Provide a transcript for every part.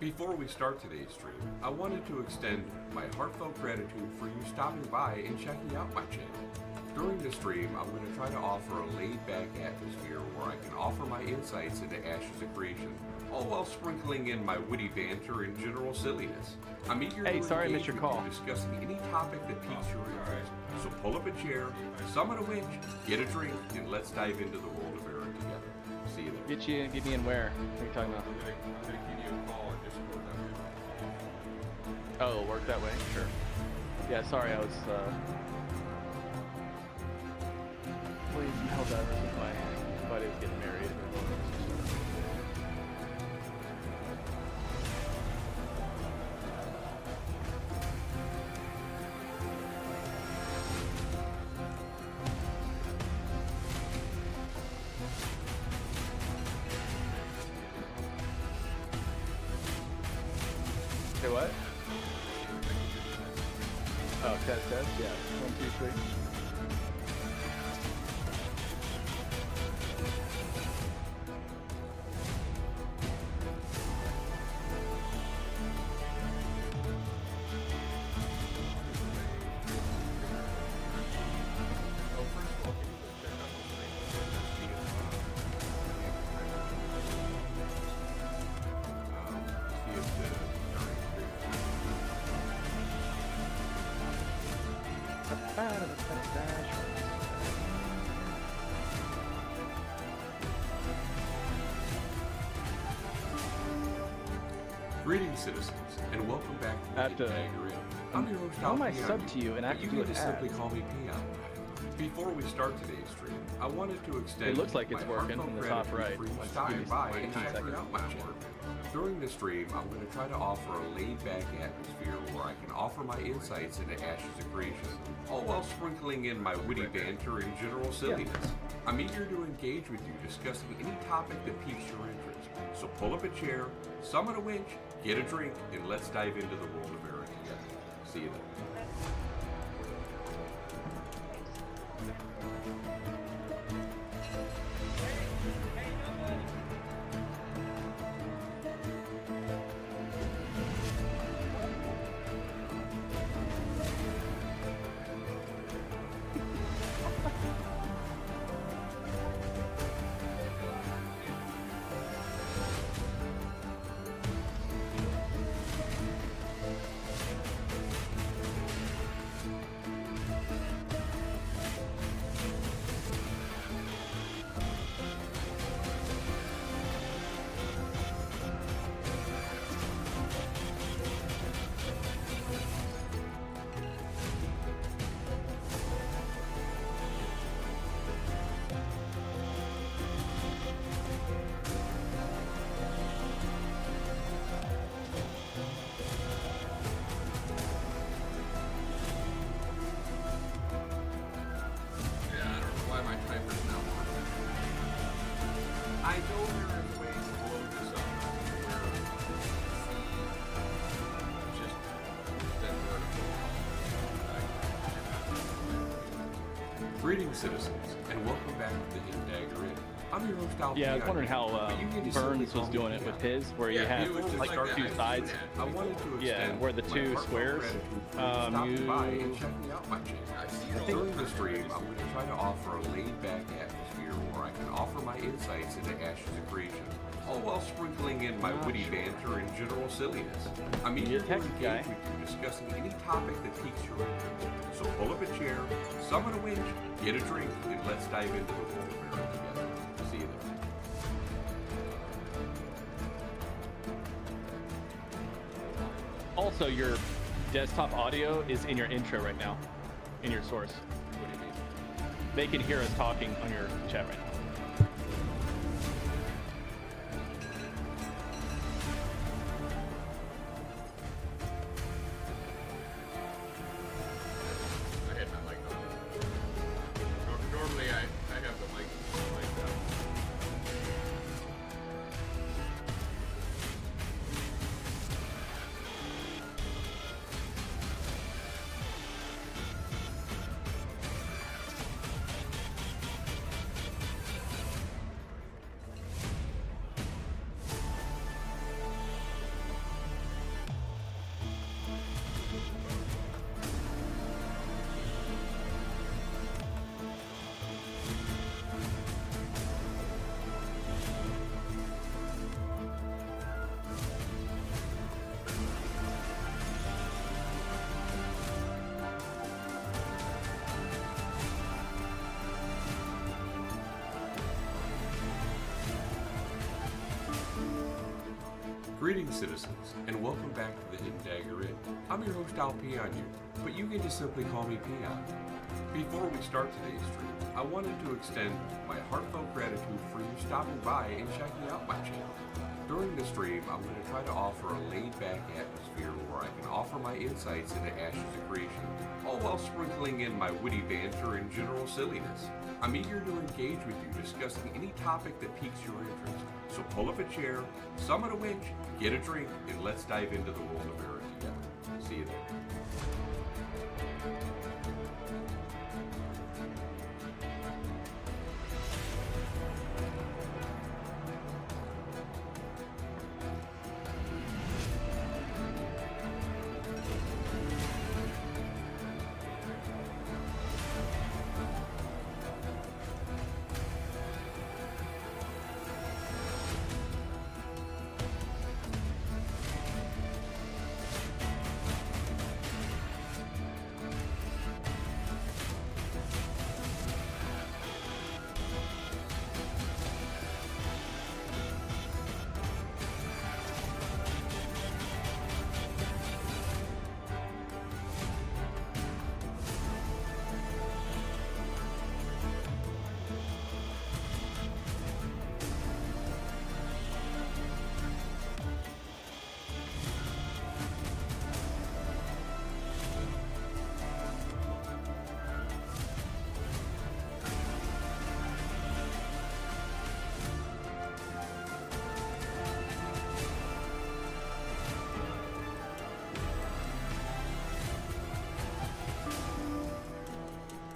Before we start today's stream, I wanted to extend my heartfelt gratitude for you stopping by and checking out my channel. During the stream, I'm going to try to offer a laid-back atmosphere where I can offer my insights into Ashes of Creation, all while sprinkling in my witty banter and general silliness. I'm eager to engage with you discussing any topic that piques your interest. So pull up a chair, summon a winch, get a drink, and let's dive into the world of Eric together. See you there. Get me in where? What are you talking about? I'm gonna give you a call and just go down here. Oh, it'll work that way? Sure. Yeah, sorry, I was, please no divers if my buddy was getting married. Say what? Oh, test, yeah. 1, 2, 3. Greetings, citizens, and welcome back to the Dagger Inn. I'm your host, how am I sub to you and I can do it just simply call me Peanut. Before we start today's stream, I wanted to extend it looks like it's working in the top right. For you stopping by and checking out my channel. During the stream, I'm going to try to offer a laid-back atmosphere where I can offer my insights into Ashes of Creation, all while sprinkling in my witty banter and general silliness. I'm eager to engage with you discussing any topic that piques your interest. So pull up a chair, summon a winch, get a drink, and let's dive into the world of Eric together. See you then. I know there is ways to blow this up where just that vertical. Greetings, citizens, and welcome back to the Hidden Dagger Inn. I'm your host, Al. Yeah, I was wondering how Burns was doing it with his, where you have like two sides. I wanted to where the two squares. During the stream, I'm going to try to offer a laid-back atmosphere where I can offer my insights into Ashes of Creation, all while sprinkling in my witty banter and general silliness. I'm eager to engage with you discussing any topic that piques your interest. So pull up a chair, summon a winch, get a drink, and let's dive into the world of Eric together. See you there. Also, your desktop audio is in your intro right now, in your source. What do you mean? They can hear us talking on your chat right now. I had my mic on. Normally I have the mic down. Greetings, citizens, and welcome back to the Hidden Dagger Inn. I'm your host, I'll Peon you, but you can just simply call me Peon. Before we start today's stream, I wanted to extend my heartfelt gratitude for you stopping by and checking out my channel. During the stream, I'm going to try to offer a laid-back atmosphere where I can offer my insights into Ashes of Creation, all while sprinkling in my witty banter and general silliness. I'm eager to engage with you discussing any topic that piques your interest. So pull up a chair, summon a witch, get a drink, and let's dive into the world of Era together. See you there.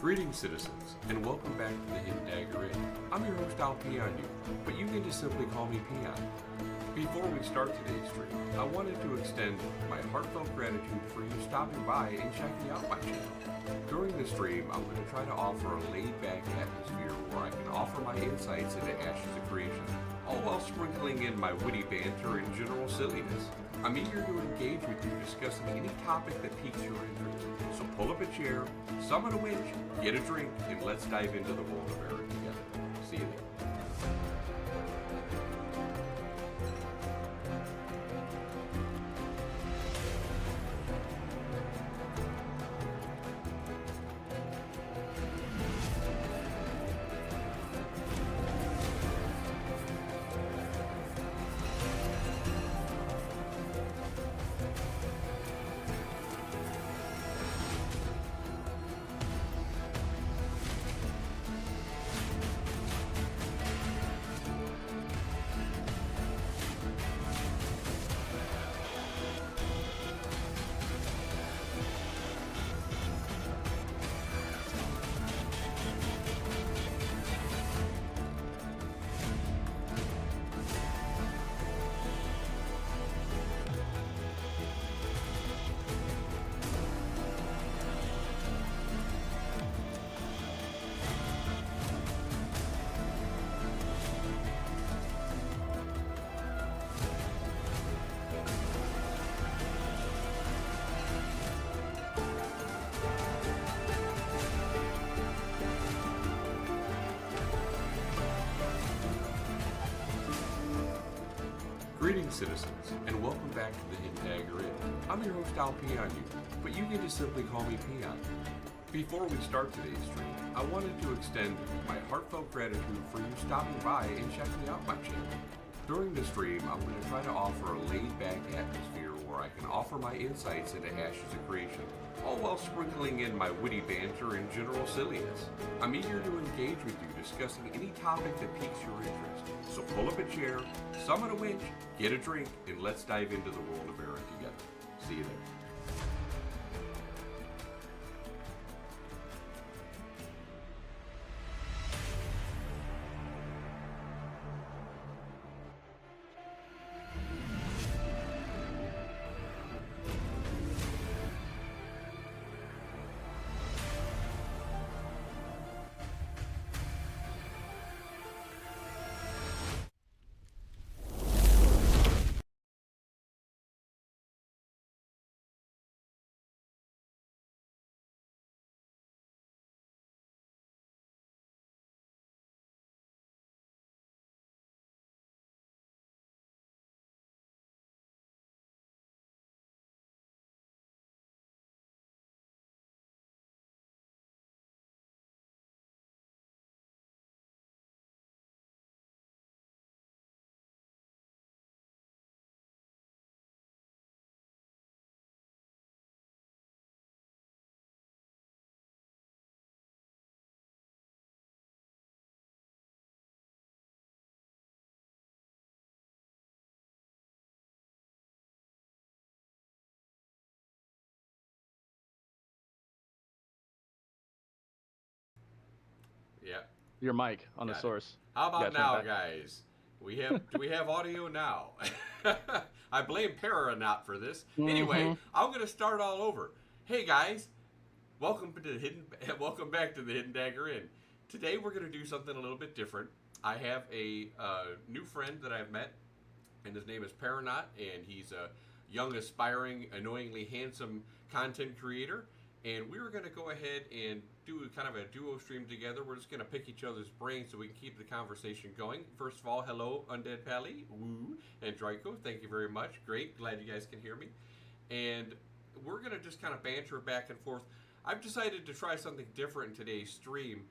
Greetings, citizens, and welcome back to the Hidden Dagger Inn. I'm your host, I'll Peon you, but you can just simply call me Peon. Before we start today's stream, I wanted to extend my heartfelt gratitude for you stopping by and checking out my channel. During the stream, I'm going to try to offer a laid-back atmosphere where I can offer my insights into Ashes of Creation, all while sprinkling in my witty banter and general silliness. I'm eager to engage with you discussing any topic that piques your interest. So pull up a chair, summon a witch, get a drink, and let's dive into the world of Era together. See you there. Greetings, citizens, and welcome back to the Hidden Dagger Inn. I'm your host, I'll Peon you, but you can just simply call me Peon. Before we start today's stream, I wanted to extend my heartfelt gratitude for you stopping by and checking out my channel. During the stream, I'm going to try to offer a laid-back atmosphere where I can offer my insights into Ashes of Creation, all while sprinkling in my witty banter and general silliness. I'm eager to engage with you discussing any topic that piques your interest. So pull up a chair, summon a witch, get a drink, and let's dive into the world of Era together. See you there. your mic on the Got it. source. How about now, back. guys? Do we have audio now? I blame Peranaught for this. Anyway, I'm going to start all over. Hey guys, welcome back to the Hidden Dagger Inn. Today we're going to do something a little bit different. I have a new friend that I've met, and his name is Peranaught, and he's a young, aspiring, annoyingly handsome content creator. And we're going to go ahead and do kind of a duo stream together. We're just going to pick each other's brains so we can keep the conversation going. First of all, hello, Undead Pally, woo, and Draco. Thank you very much. Great. Glad you guys can hear me. And we're going to just kind of banter back and forth. I've decided to try something different in today's stream.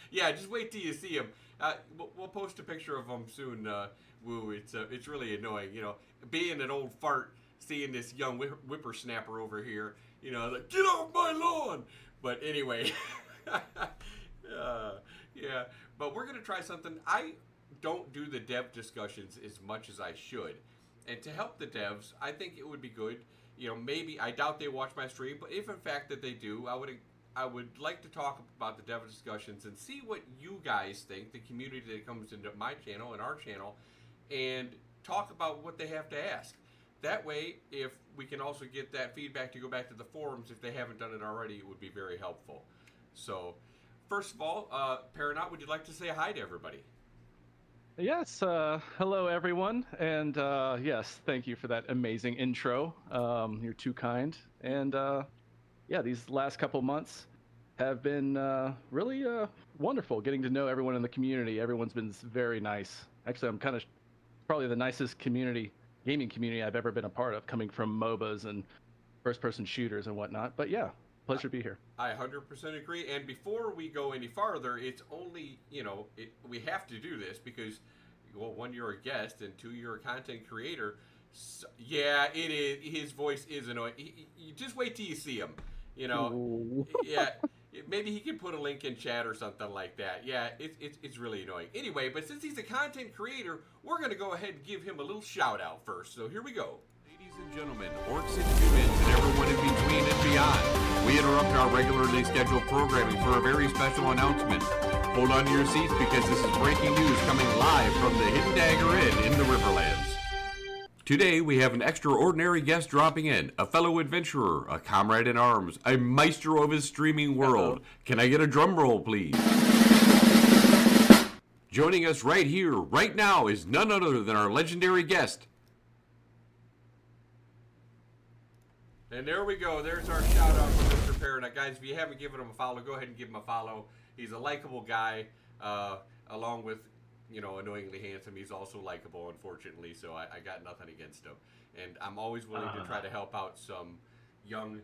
Yeah, just wait till you see him. We'll post a picture of him soon, woo. It's really annoying, you know, being an old fart, seeing this young whippersnapper over here. You know, like, get off my lawn! But anyway, yeah. But we're going to try something. I don't do the dev discussions as much as I should. And to help the devs, I think it would be good. You know, maybe, I doubt they watch my stream, but if in fact that they do, I would like to talk about the dev discussions and see what you guys think, the community that comes into my channel and our channel, and talk about what they have to ask. That way, if we can also get that feedback to go back to the forums, if they haven't done it already, it would be very helpful. So, first of all, Peranaught, would you like to say hi to everybody? Yes, hello everyone, and yes, thank you for that amazing intro. You're too kind. And yeah, these last couple months have been really wonderful, getting to know everyone in the community. Everyone's been very nice. Actually, I'm kind of probably the nicest gaming community I've ever been a part of, coming from MOBAs and first-person shooters and whatnot. But yeah, pleasure to be here. I 100% agree. And before we go any farther, it's only, you know, we have to do this because, well, one, you're a guest, and two, you're a content creator. So, yeah, it is. His voice is annoying. You just wait till you see him. You know, yeah. Maybe he can put a link in chat or something like that. Yeah, it's really annoying. Anyway, but since he's a content creator, we're going to go ahead and give him a little shout out first. So here we go. Ladies and gentlemen, orcs and humans, and everyone in between and beyond, we interrupt our regularly scheduled programming for a very special announcement. Hold on to your seats because this is breaking news coming live from the Hidden Dagger Inn in the Riverlands. Today, we have an extraordinary guest dropping in, a fellow adventurer, a comrade in arms, a maestro of his streaming world. Can I get a drum roll, please? Joining us right here, right now, is none other than our legendary guest. And there we go. There's our shout out for Mr. Peranaught. Guys, if you haven't given him a follow, go ahead and give him a follow. He's a likable guy, along with, you know, annoyingly handsome. He's also likable, unfortunately, so I got nothing against him. And I'm always willing to try to help out some young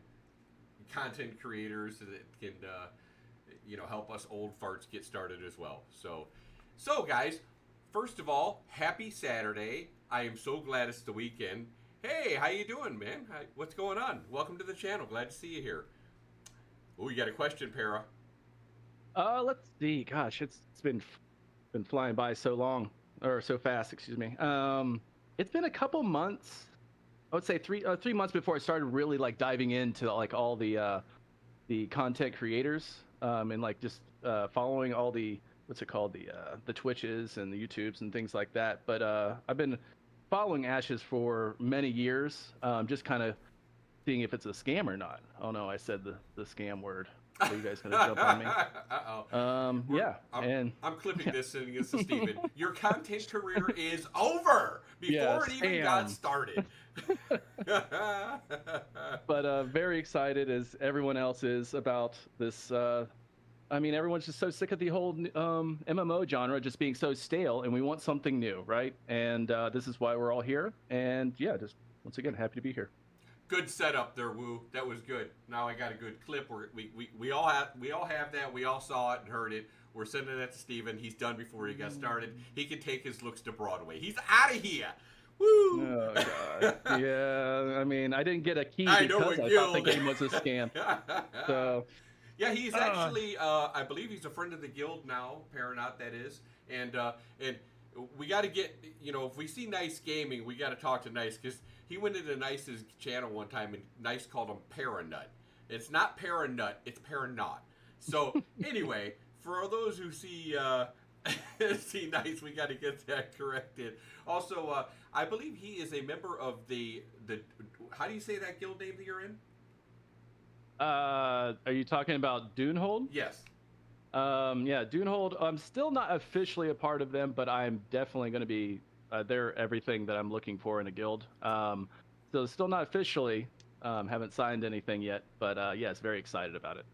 content creators that can, you know, help us old farts get started as well. So guys, first of all, happy Saturday. I am so glad it's the weekend. Hey, how you doing, man? What's going on? Welcome to the channel. Glad to see you here. Oh, you got a question, Para? Let's see. Gosh, it's been flying by so long, or so fast, excuse me. It's been a couple months. I would say 3 months before I started really like diving into like all the content creators, and like just following all the, what's it called, the Twitches and the YouTubes and things like that. But I've been following Ashes for many years, just kind of seeing if it's a scam or not. Oh no, I said the scam word. Are you guys gonna jump on me? Uh-oh. Yeah. I'm clipping this and this is Steven. Your content career is over before it even got started. But very excited as everyone else is about this. I mean, everyone's just so sick of the whole MMO genre just being so stale, and we want something new, right? And this is why we're all here. And yeah, just once again, happy to be here. Good setup there, Woo. That was good. Now I got a good clip. We all have that. We all saw it and heard it. We're sending that to Steven. He's done before he got started. He can take his looks to Broadway. He's out of here. Woo! Oh god. Yeah, I mean, I didn't get a key because I thought the game was a scam. So. Yeah, he's actually, I believe he's a friend of the guild now, Peranaught, that is. And we got to get, you know, if we see Nice Gaming, we got to talk to Nice, because he went into Nice's channel one time, and Nice called him Peranaught. It's not Peranaught, it's Peranaught. So, anyway, For those who see see nice, we got to get that corrected. Also, I believe he is a member of the how do you say that guild name that you're in? Are you talking about Dunehold? Yes. Yeah, Dunehold. I'm still not officially a part of them, but I'm definitely going to be. They're everything that I'm looking for in a guild. So still not officially. Haven't signed anything yet, but yes, very excited about it.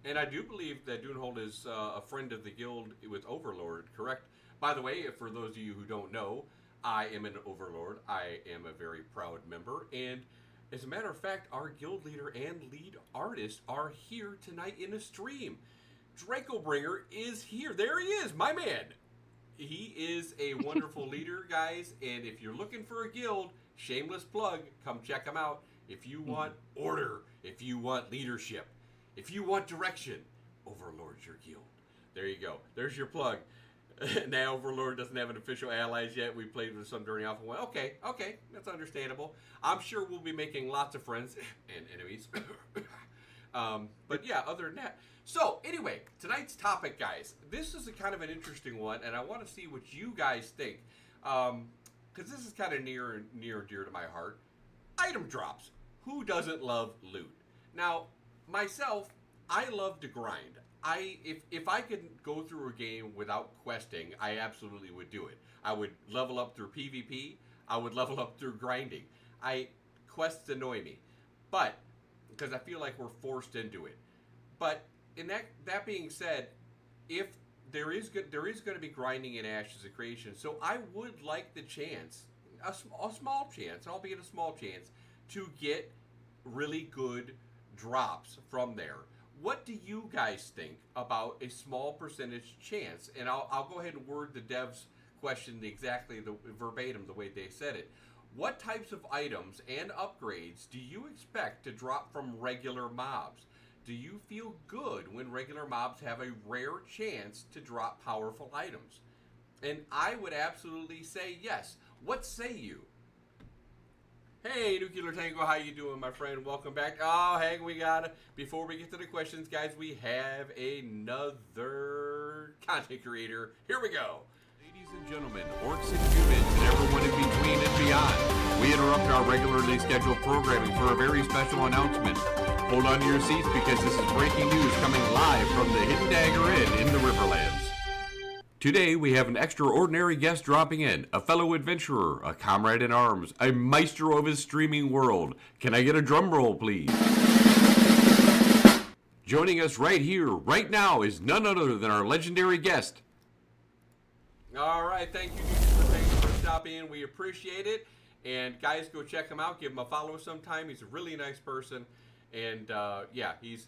And I do believe that Dunehold is a friend of the guild with Overlord, correct? By the way, for those of you who don't know, I am an Overlord. I am a very proud member. And as a matter of fact, our guild leader and lead artist are here tonight in a stream. Dracobringer is here. There he is, my man. He is a wonderful leader, guys. And if you're looking for a guild, shameless plug, come check him out. If you want order, if you want leadership, if you want direction, Overlord's your guild. There you go. There's your plug. Now Overlord doesn't have an official allies yet. We played with some during Alpha 1. Okay, that's understandable. I'm sure we'll be making lots of friends and enemies. But yeah, other than that. So anyway, tonight's topic, guys. This is a kind of an interesting one, and I want to see what you guys think. Because this is kind of near and dear to my heart. Item drops. Who doesn't love loot? Now, myself, I love to grind. If I could go through a game without questing, I absolutely would do it. I would level up through PvP. I would level up through grinding. Quests annoy me, but because I feel like we're forced into it. But in that being said, if there is going to be grinding in Ashes of Creation, so I would like the chance, a small chance, albeit a small chance, to get really good drops from there. What do you guys think about a small percentage chance? And I'll go ahead and word the devs question exactly verbatim the way they said it. What types of items and upgrades do you expect to drop from regular mobs? Do you feel good when regular mobs have a rare chance to drop powerful items? And I would absolutely say yes. What say you? Hey, Nuclear Tango, how you doing, my friend? Welcome back. Oh, hang, before we get to the questions, guys, we have another content creator. Here we go. Ladies and gentlemen, orcs and humans, and everyone in between and beyond, we interrupt our regularly scheduled programming for a very special announcement. Hold on to your seats because this is breaking news coming live from the Hidden Dagger Inn in the Riverlands. Today, we have an extraordinary guest dropping in, a fellow adventurer, a comrade in arms, a maestro of his streaming world. Can I get a drum roll, please? Joining us right here, right now, is none other than our legendary guest. All right, thank you for stopping in. We appreciate it. And guys, go check him out. Give him a follow sometime. He's a really nice person. And yeah, he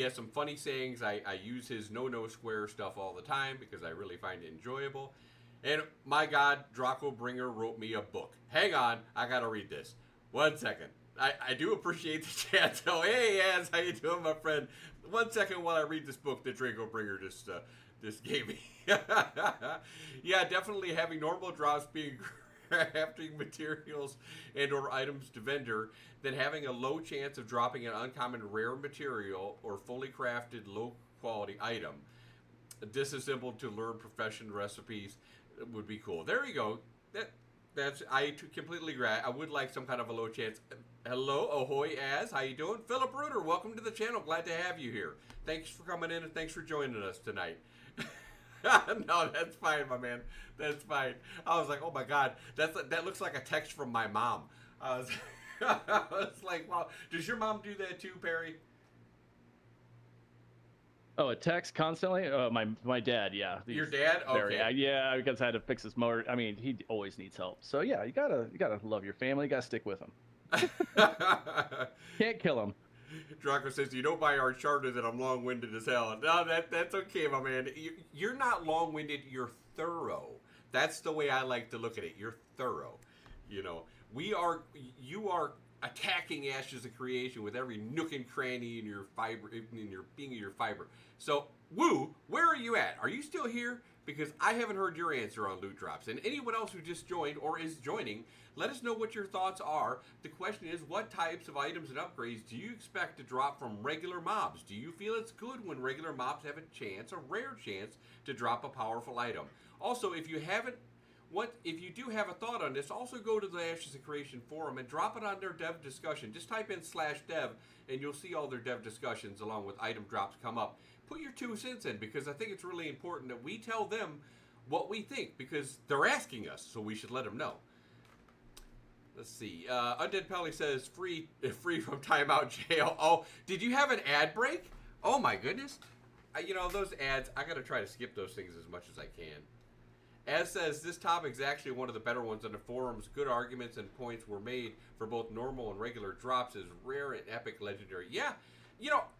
has some funny sayings. I use his no square stuff all the time because I really find it enjoyable. And my God, Dracobringer wrote me a book. Hang on, I gotta read this. 1 second. I do appreciate the chat. So hey, Yaz, how you doing, my friend? 1 second while I read this book that Dracobringer just gave me. Yeah, definitely having normal drops being crafting materials and or items to vendor, then having a low chance of dropping an uncommon rare material or fully crafted low quality item. Disassembled to learn profession recipes would be cool. There you go. I completely agree. I would like some kind of a low chance. Hello, ahoy, Az. How you doing? Philip Ruder, welcome to the channel. Glad to have you here. Thanks for coming in and thanks for joining us tonight. No, that's fine, my man. That's fine. I was like, oh my God, that looks like a text from my mom. I was like, wow, does your mom do that too, Perry? Oh, a text constantly? My dad, yeah. Your dad? Okay. Yeah, because I had to fix his motor. I mean, he always needs help. So yeah, you gotta love your family. You gotta stick with them. Can't kill them. Draco says, you don't buy our charter that I'm long-winded as hell. No, that's okay, my man. You're not long-winded, you're thorough. That's the way I like to look at it. You're thorough. You know, you are attacking Ashes of Creation with every nook and cranny in your fiber, in your being of your fiber. So, Woo, where are you at? Are you still here? because I haven't heard your answer on loot drops. And anyone else who just joined or is joining, let us know what your thoughts are. The question is, what types of items and upgrades do you expect to drop from regular mobs? Do you feel it's good when regular mobs have a rare chance, to drop a powerful item? Also, if you do have a thought on this, also go to the Ashes of Creation forum and drop it on their dev discussion. Just type in /dev and you'll see all their dev discussions along with item drops come up. Put your 2 cents in, because I think it's really important that we tell them what we think, because they're asking us, so we should let them know. Let's see. Undead Pelly says free from timeout jail. Oh, did you have an ad break? Oh my goodness. Those ads, I gotta try to skip those things as much as I can. As says, this topic's actually one of the better ones on the forums. Good arguments and points were made for both normal and regular drops as rare and epic legendary. Yeah,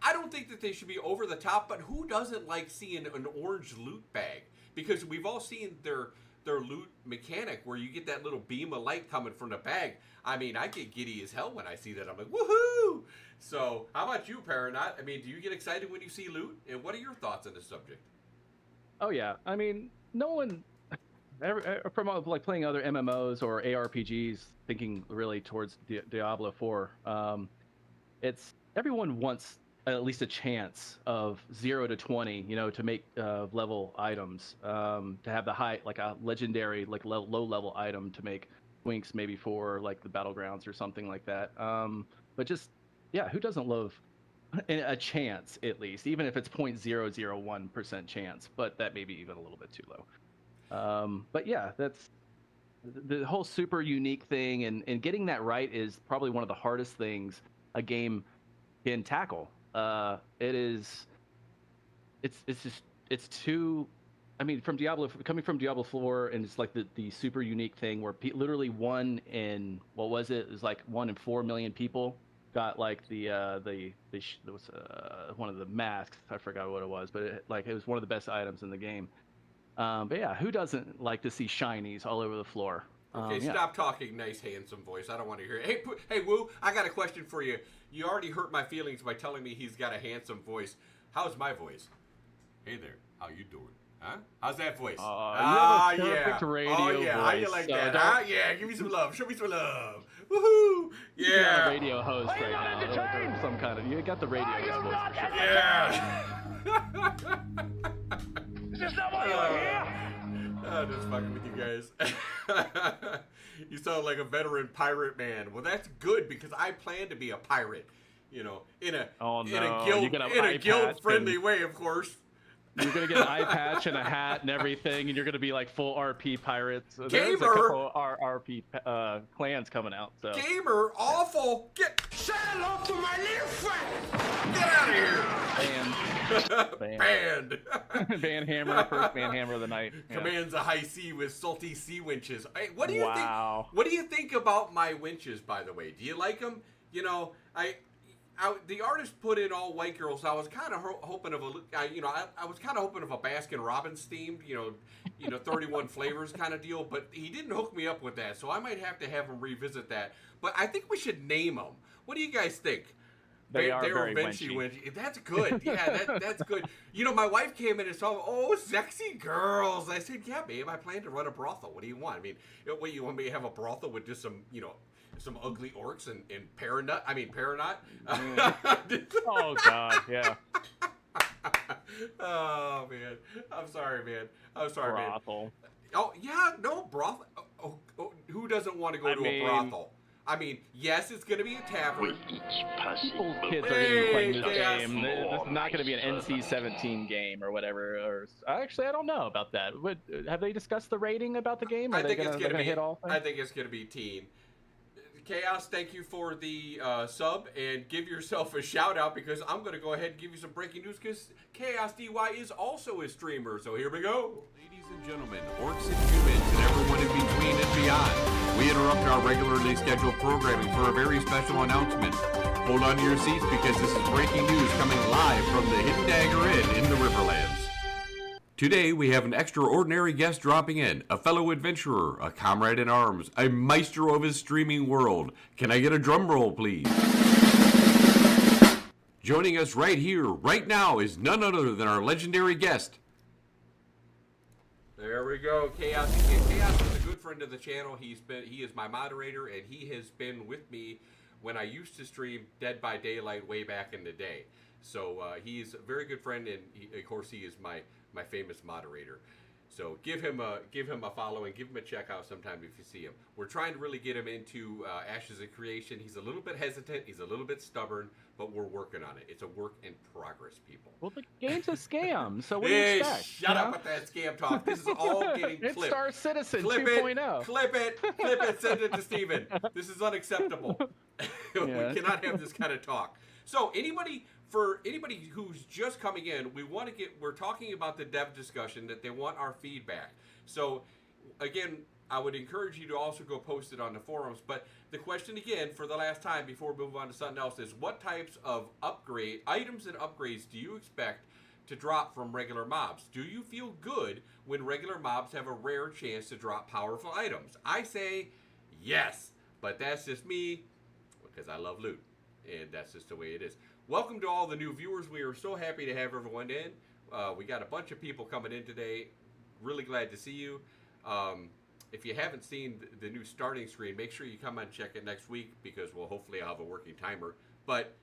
I don't think that they should be over the top, but who doesn't like seeing an orange loot bag? Because we've all seen their loot mechanic where you get that little beam of light coming from the bag. I mean, I get giddy as hell when I see that. I'm like, woohoo! So, how about you, Peranaught? I mean, do you get excited when you see loot? And what are your thoughts on this subject? Oh yeah, I mean, no one from like playing other MMOs or ARPGs, thinking really towards Diablo 4. It's everyone wants at least a chance of 0 to 20, to make level items, to have the high, like a legendary, like low level item to make winks maybe for like the battlegrounds or something like that. But just, yeah, who doesn't love a chance, at least, even if it's 0.001% chance, but that may be even a little bit too low. But yeah, that's the whole super unique thing, and getting that right is probably one of the hardest things a game can tackle. It's too, I mean, coming from Diablo 4, and it's like the super unique thing where literally 1 in, what was it? It was like 1 in 4 million people got like there was one of the masks. I forgot what it was, but it was one of the best items in the game. But yeah, who doesn't like to see shinies all over the floor? Okay, stop talking, nice, handsome voice. I don't want to hear it. Hey, Woo, I got a question for you. You already hurt my feelings by telling me he's got a handsome voice. How's my voice? Hey there, how you doing? Huh? How's that voice? You have a perfect radio voice. How you like that? Huh? Yeah, give me some love. Show me some love. Woohoo! Yeah. You got a radio host right now. Or some kind of, you got the radio host voice for sure. Yeah. Is this not why you're here? I'm just fucking with you guys. You sound like a veteran pirate man. Well, that's good, because I plan to be a pirate. In a guild-friendly way, of course. You're gonna get an eye patch and a hat and everything, and you're gonna be like full RP pirates. Gamer. There's a couple RP clans coming out. So. Gamer, awful. Say hello to my little friend. Get out of here. Banned. Ban hammer, first ban hammer of the night. Yeah. Commands a high sea with salty sea winches. Hey, what do you think? Wow. What do you think about my winches, by the way? Do you like them? The artist put in all white girls. I was kind of hoping of I was kind of hoping of a Baskin Robbins themed, 31 flavors kind of deal. But he didn't hook me up with that, so I might have to have him revisit that. But I think we should name them. What do you guys think? They are very Winchy. That's good. Yeah, that's good. My wife came in and saw, sexy girls. I said, yeah, babe, I plan to run a brothel. What do you want? I mean, what, you want me to have a brothel with just some ugly orcs and Peranaught? I mean, Peranaught? Oh, God, yeah. Oh, man. I'm sorry, man. Brothel. Man. Oh, yeah, no, brothel. Who doesn't want to go to a brothel? I mean, yes, it's going to be a tavern. People's kids are going to be playing this game. This is not going to be an NC-17 game or whatever. Or actually, I don't know about that. Have they discussed the rating about the game? I think it's going to be teen. Chaos, thank you for the sub, and give yourself a shout out, because I'm going to go ahead and give you some breaking news, because Chaos DY is also a streamer. So here we go. Ladies and gentlemen, orcs and humans, and everyone in between and beyond, we interrupt our regularly scheduled programming for a very special announcement. Hold on to your seats, because this is breaking news coming live from the Hidden Dagger Inn in the Riverlands. Today, we have an extraordinary guest dropping in, a fellow adventurer, a comrade in arms, a maestro of his streaming world. Can I get a drum roll, please? Joining us right here, right now, is none other than our legendary guest. There we go. Chaos. Chaos is a good friend of the channel. He is my moderator, and he has been with me when I used to stream Dead by Daylight way back in the day. So he's a very good friend, and of course he is my famous moderator. So give him a follow and give him a check out sometime if you see him. We're trying to really get him into Ashes of Creation. He's a little bit hesitant. He's a little bit stubborn, but we're working on it. It's a work in progress, people. Well, the game's a scam, so what do you Hey, expect? shut up with that scam talk. This is all getting clipped. It's Star Citizen Clip 2.0. it, clip it, send it to Steven. This is unacceptable. Yeah. We cannot have this kind of talk. So for anybody who's just coming in, we're talking about the dev discussion that they want our feedback. So again, I would encourage you to also go post it on the forums. But the question again, for the last time before we move on to something else, is what types of items and upgrades do you expect to drop from regular mobs? Do you feel good when regular mobs have a rare chance to drop powerful items? I say yes, but that's just me because I love loot, and that's just the way it is. Welcome to all the new viewers. We are so happy to have everyone in. We got a bunch of people coming in today. Really glad to see you. If you haven't seen the new starting screen, make sure you come and check it next week because hopefully I'll have a working timer. But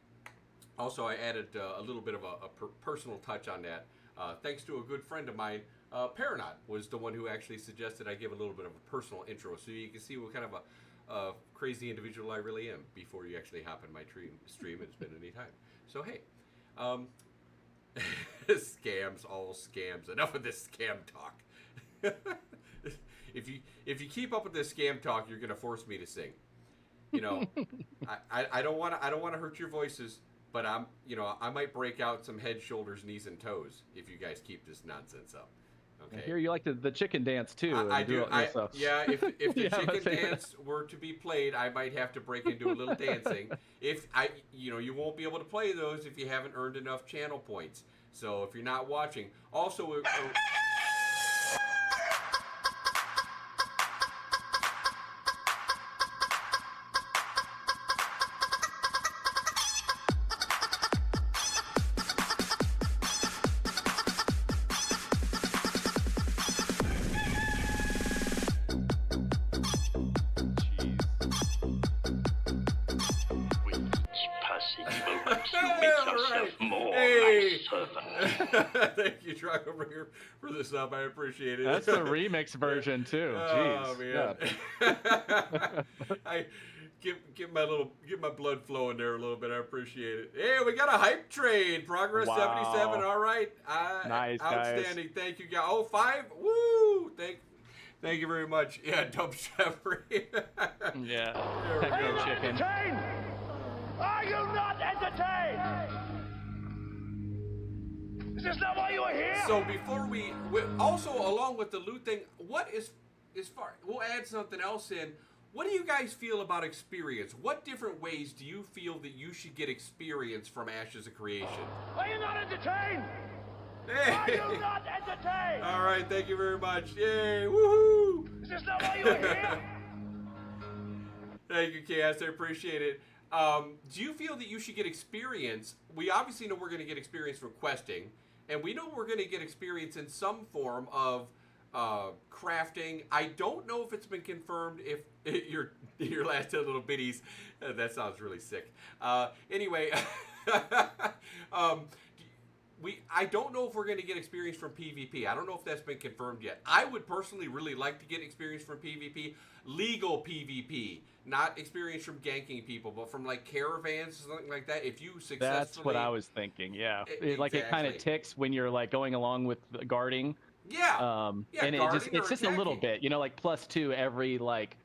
also I added a little bit of a personal touch on that. Thanks to a good friend of mine, Peranaught was the one who actually suggested I give a little bit of a personal intro so you can see what kind of a crazy individual I really am before you actually hop in my stream and spend any time. So hey, scams, all scams. Enough of this scam talk. If you keep up with this scam talk, you're gonna force me to sing. You know, I don't want to hurt your voices, but I might break out some head, shoulders, knees, and toes if you guys keep this nonsense up. Okay. I hear you like the chicken dance too. I do. Yeah, if the Yeah, chicken dance were to be played, I might have to break into a little dancing. You won't be able to play those if you haven't earned enough channel points. So if you're not watching, also. Thank you, Truck, over here for the sub. I appreciate it. That's the remix version too. Oh Jeez. man, I get my blood flowing there a little bit. I appreciate it. Hey, we got a hype train. Progress 77. All right. Nice, outstanding. guys. Thank you, guys. Oh, 5. Woo! Thank you very much. Yeah, Dump Shepherd. Yeah. There we Are you go. not Chicken. entertained? Are you not entertained? Is this not why you are here? So before we also along with the loot thing, we'll add something else in. What do you guys feel about experience? What different ways do you feel that you should get experience from Ashes of Creation? Are you not entertained? Hey. Are you not entertained? All right, thank you very much. Yay, woohoo! Is this not why you are here? Thank you, Chaos. I appreciate it. Do you feel that you should get experience? We obviously know we're going to get experience from questing, and we know we're going to get experience in some form of crafting. I don't know if it's been confirmed if your last 10 little bitties. That sounds really sick. Anyway, I don't know if we're going to get experience from PvP. I don't know if that's been confirmed yet. I would personally really like to get experience from PvP, legal PvP, not experience from ganking people, but from like caravans or something like that. If you successfully, That's what I was thinking. Yeah, like it kind of Exactly. ticks when you're like going along with the guarding. yeah, yeah, And guarding it's or just a little attacking. bit, like +2 every like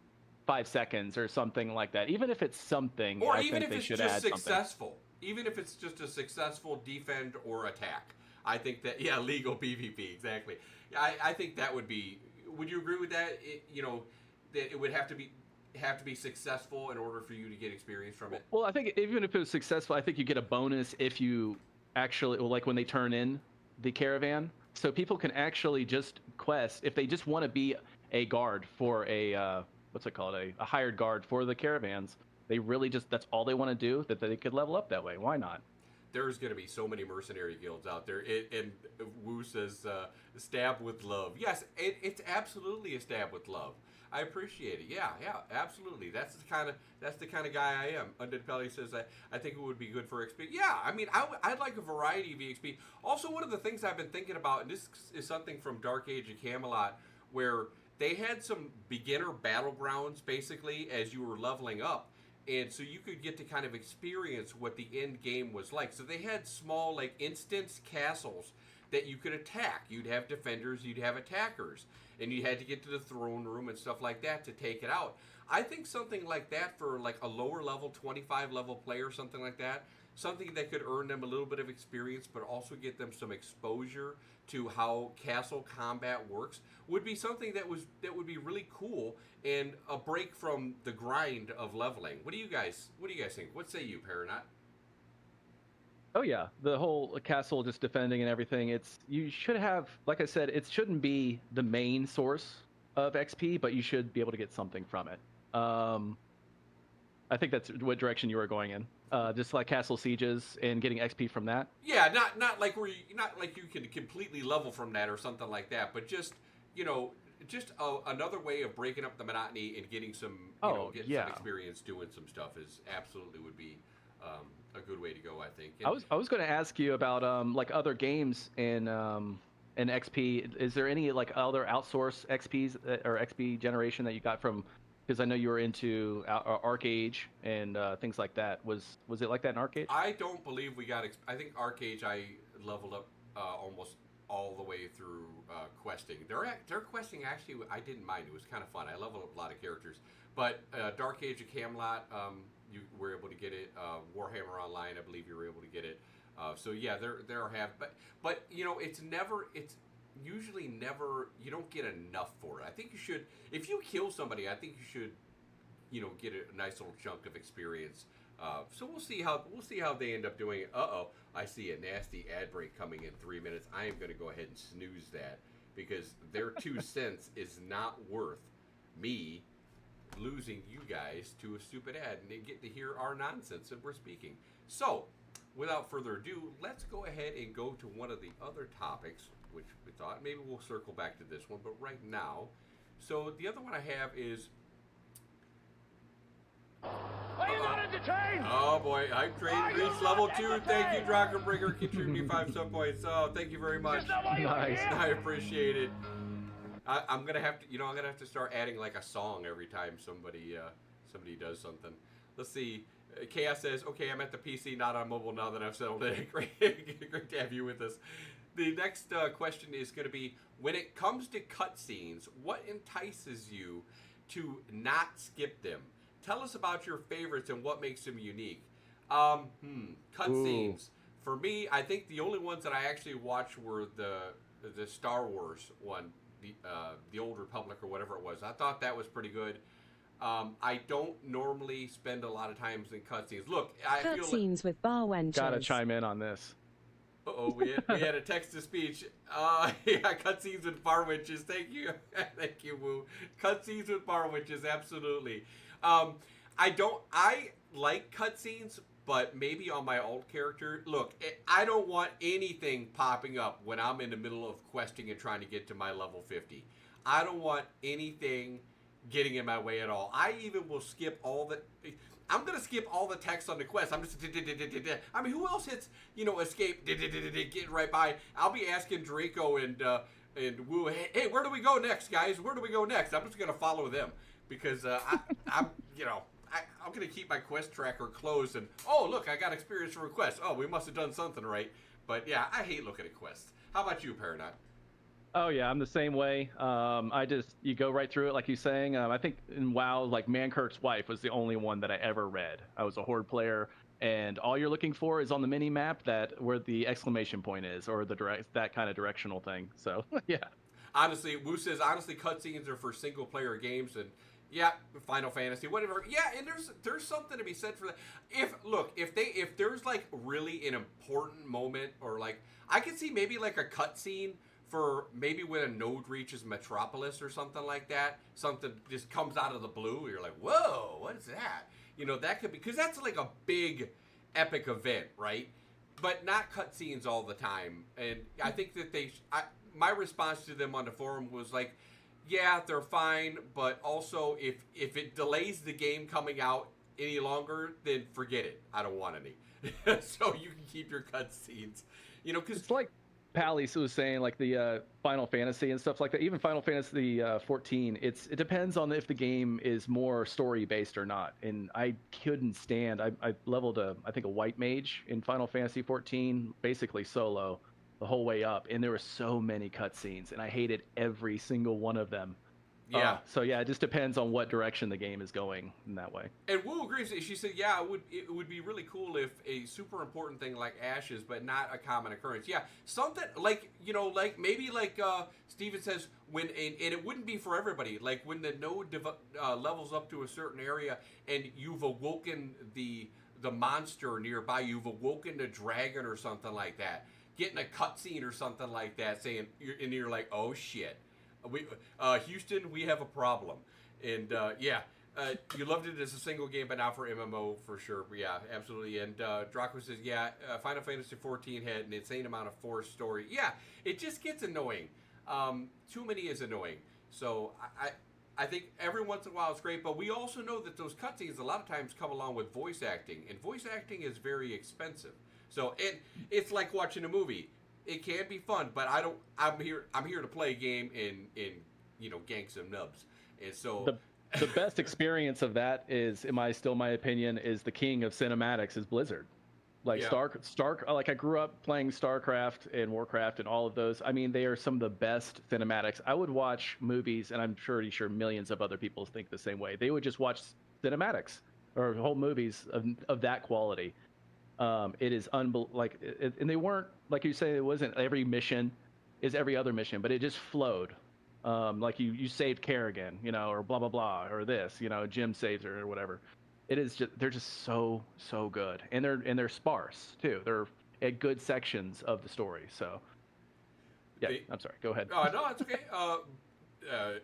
5 seconds or something like that. Even if it's something, Or I even think if they it's should just add something. successful. Even if it's just a successful defend or attack. I think that, yeah, legal PvP, exactly. I think that would be, would you agree with that? That it would have to be successful in order for you to get experience from it? Well, I think even if it was successful, I think you get a bonus if you actually, well, like when they turn in the caravan. So people can actually just quest, if they just want to be a guard for a, what's it called, a hired guard for the caravans. They really just, that's all they want to do, that they could level up that way. Why not? there's going to be so many mercenary guilds out there. And Wu says, stab with love. Yes, it's absolutely a stab with love. I appreciate it. Yeah, absolutely. That's the kind of guy I am. Undead Pelly says, I think it would be good for XP. Yeah, I mean, I'd like a variety of EXP. Also, one of the things I've been thinking about, and this is something from Dark Age of Camelot, where they had some beginner battlegrounds, basically, as you were leveling up. And so you could get to kind of experience what the end game was like. So they had small, like, instance castles that you could attack. You'd have defenders, you'd have attackers. And you had to get to the throne room and stuff like that to take it out. I think something like that for, like, a lower level, 25 level player, something like that, something that could earn them a little bit of experience but also get them some exposure to how castle combat works, would be something that would be really cool and a break from the grind of leveling. What do you guys think? What say you, Peranaught? Oh yeah, the whole castle just defending and everything. You should have, like I said, it shouldn't be the main source of XP, but you should be able to get something from it. I think that's what direction you were going in. Just like castle sieges and getting XP from that. Yeah, not like you can completely level from that or something like that, but just another way of breaking up the monotony and getting some some experience doing some stuff is absolutely would be a good way to go, I think. And I was going to ask you about like other games in XP. Is there any like other outsource XPs or XP generation that you got from? Because I know you were into Arc Age and things like that. Was it like that in Arc Age? I don't believe we got. I think Arc Age I leveled up almost all the way through questing. Their questing actually I didn't mind. It was kind of fun. I leveled up a lot of characters. But Dark Age of Camelot, you were able to get it. Warhammer Online, I believe you were able to get it. So yeah, there have. But it's usually never, you don't get enough for it. I think you should, if you kill somebody, I think you should, get a nice little chunk of experience. So we'll see how they end up doing it. I see a nasty ad break coming in 3 minutes. I am going to go ahead and snooze that because their 2 cents is not worth me losing you guys to a stupid ad and they get to hear our nonsense that we're speaking. So without further ado, let's go ahead and go to one of the other topics, which we thought maybe we'll circle back to this one, but right now, so the other one I have is. Are you not entertained? Oh boy, Hype Train reached level 2. Thank you, Drachenbringer, contributing 5 sub points. Oh, thank you very much. Nice. I appreciate it. I'm gonna have to start adding like a song every time somebody does something. Let's see. Chaos says, "Okay, I'm at the PC, not on mobile now that I've settled it." Great to have you with us. The next question is going to be, when it comes to cutscenes, what entices you to not skip them? Tell us about your favorites and what makes them unique. Cutscenes. For me, I think the only ones that I actually watched were the Star Wars one, the Old Republic or whatever it was. I thought that was pretty good. I don't normally spend a lot of times in cutscenes. Look, I feel cutscenes with bar wenches. Gotta chime in on this. We had a text-to-speech. Yeah, cutscenes with bar witches. Thank you. Thank you, Woo. Cutscenes with bar witches, absolutely. I like cutscenes, but maybe on my alt character. Look, I don't want anything popping up when I'm in the middle of questing and trying to get to my level 50. I don't want anything getting in my way at all. I even will skip all the... I'm going to skip all the text on the quest. I'm just... I mean, who else hits, escape, get right by? I'll be asking Draco and Woo, hey, where do we go next, guys? Where do we go next? I'm just going to follow them because I'm going to keep my quest tracker closed and, oh, look, I got experience for a quest. Oh, we must have done something right. But, yeah, I hate looking at quests. How about you, Peranaught? Oh yeah, I'm the same way. You go right through it, like you're saying. I think in WoW, like Mankirk's wife was the only one that I ever read. I was a horde player, and all you're looking for is on the mini map where the exclamation point is, or that kind of directional thing. So yeah. Honestly, Wu says cutscenes are for single player games, and yeah, Final Fantasy, whatever. Yeah, and there's something to be said for that. If there's like really an important moment, or like I could see maybe like a cutscene for maybe when a node reaches Metropolis or something like that, something just comes out of the blue. You're like, whoa, what is that? That could be, because that's like a big epic event, right? but not cutscenes all the time. And I think that my response to them on the forum was like, yeah, they're fine, but also if it delays the game coming out any longer, then forget it. I don't want any. So you can keep your cutscenes, because It's like Pally was saying, like the Final Fantasy and stuff like that. Even Final Fantasy 14, it depends on if the game is more story based or not. And I couldn't stand. I leveled I think a white mage in Final Fantasy 14, basically solo the whole way up, and there were so many cutscenes, and I hated every single one of them. yeah. So yeah, it just depends on what direction the game is going in that way. And Wu agrees. She said, "Yeah, it would be really cool if a super important thing like ashes, but not a common occurrence. Yeah, something like maybe Steven says and it wouldn't be for everybody. Like when the node levels up to a certain area, and you've awoken the monster nearby, you've awoken the dragon or something like that. Getting a cutscene or something like that, saying you're like, oh shit, Houston, we have a problem, and yeah." You loved it as a single game, but not for MMO for sure. Yeah, absolutely. And Draco says, yeah, Final Fantasy 14 had an insane amount of forced story. Yeah, it just gets annoying. Too many is annoying. So I think every once in a while it's great, but we also know that those cutscenes a lot of times come along with voice acting, and voice acting is very expensive. So it's like watching a movie. It can be fun, but I'm here to play a game and gank some nubs. And so the best experience of that is, in my opinion, is the king of cinematics is Blizzard. Like yeah. Like I grew up playing StarCraft and Warcraft and all of those. I mean, they are some of the best cinematics. I would watch movies, and I'm pretty sure millions of other people think the same way. They would just watch cinematics or whole movies of that quality. It is and they weren't, like you say, it wasn't every mission is every other mission, but it just flowed. Like you saved Kerrigan, or blah blah blah, or this, Jim saves her or whatever. It is just they're just so good, and they're sparse too. They're at good sections of the story. So yeah, I'm sorry. Go ahead. No, it's okay.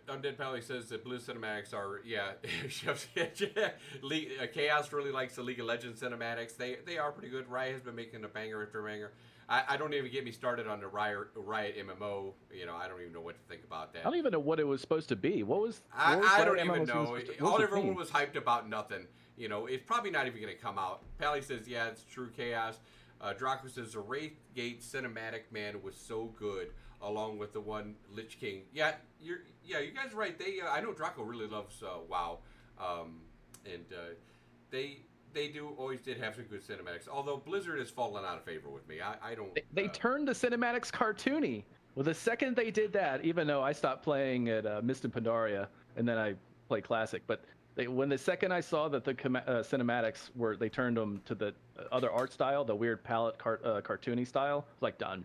Undead Pally says that Blue cinematics are Chaos really likes the League of Legends cinematics. They are pretty good. Riot has been making a banger after banger. I don't even get me started on the Riot MMO. I don't even know what to think about that. I don't even know what it was supposed to be. What was I don't even know. All everyone was hyped about nothing. It's probably not even going to come out. Pally says, yeah, it's true, Chaos. Draco says the Wraithgate cinematic, man, was so good, along with the one Lich King. Yeah, you guys are right. I know Draco really loves WoW, and they always did have some good cinematics. Although Blizzard has fallen out of favor with me. I don't. They turned the cinematics cartoony. Well, the second they did that, even though I stopped playing at Mist and Pandaria, and then I played Classic, but when the second I saw that the cinematics they turned them to the other art style, the weird palette cartoony style, like done.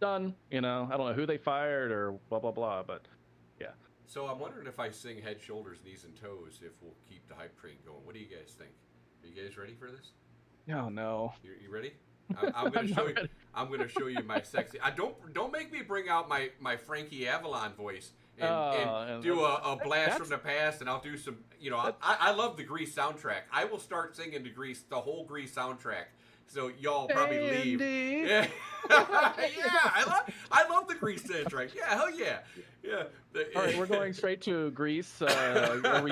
I don't know who they fired or blah blah blah, but yeah. So I'm wondering if I sing head, shoulders, knees, and toes, if we'll keep the hype train going. What do you guys think? Are you guys ready for this? Oh no. You ready? I'm going to show you. I'm going to show you my sexy. Don't make me bring out my Frankie Avalon voice and do a blast from the past, and I'll do some. I love the Grease soundtrack. I will start singing the whole Grease soundtrack. So y'all probably leave. Yeah, yeah. I love the Grease soundtrack. Yeah, hell yeah, yeah. All right, we're going straight to Grease. Movie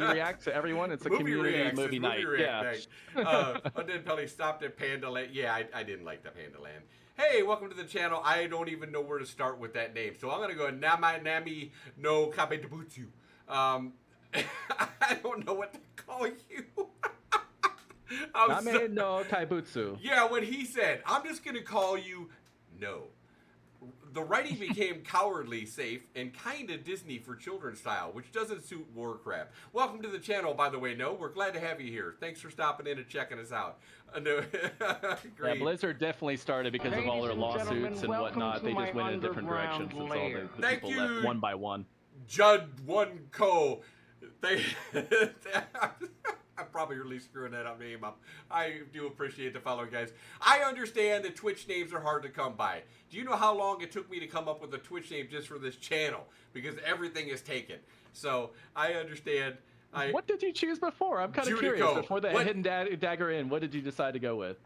react to everyone. It's a community movie night. Yeah. Undead Pelly stopped at Panda Land. Yeah, I didn't like the Panda Land. Hey, welcome to the channel. I don't even know where to start with that name, so I'm gonna go Nami no Kabedabutsu. I don't know what to call you. Name no Kaibutsu. Yeah, when he said, I'm just going to call you No. The writing became cowardly safe and kind of Disney for children style, which doesn't suit Warcraft. Welcome to the channel, by the way, No. We're glad to have you here. Thanks for stopping in and checking us out. No. Yeah, Blizzard definitely started because of all their lawsuits and whatnot. They just went in different directions. It's all the people left one by one. Judd One Co. I'm probably really screwing that name up. I do appreciate the follow, guys. I understand that Twitch names are hard to come by. Do you know how long it took me to come up with a Twitch name just for this channel? Because everything is taken. So I understand. What did you choose before? I'm kind of curious. Before the hidden dagger in, what did you decide to go with?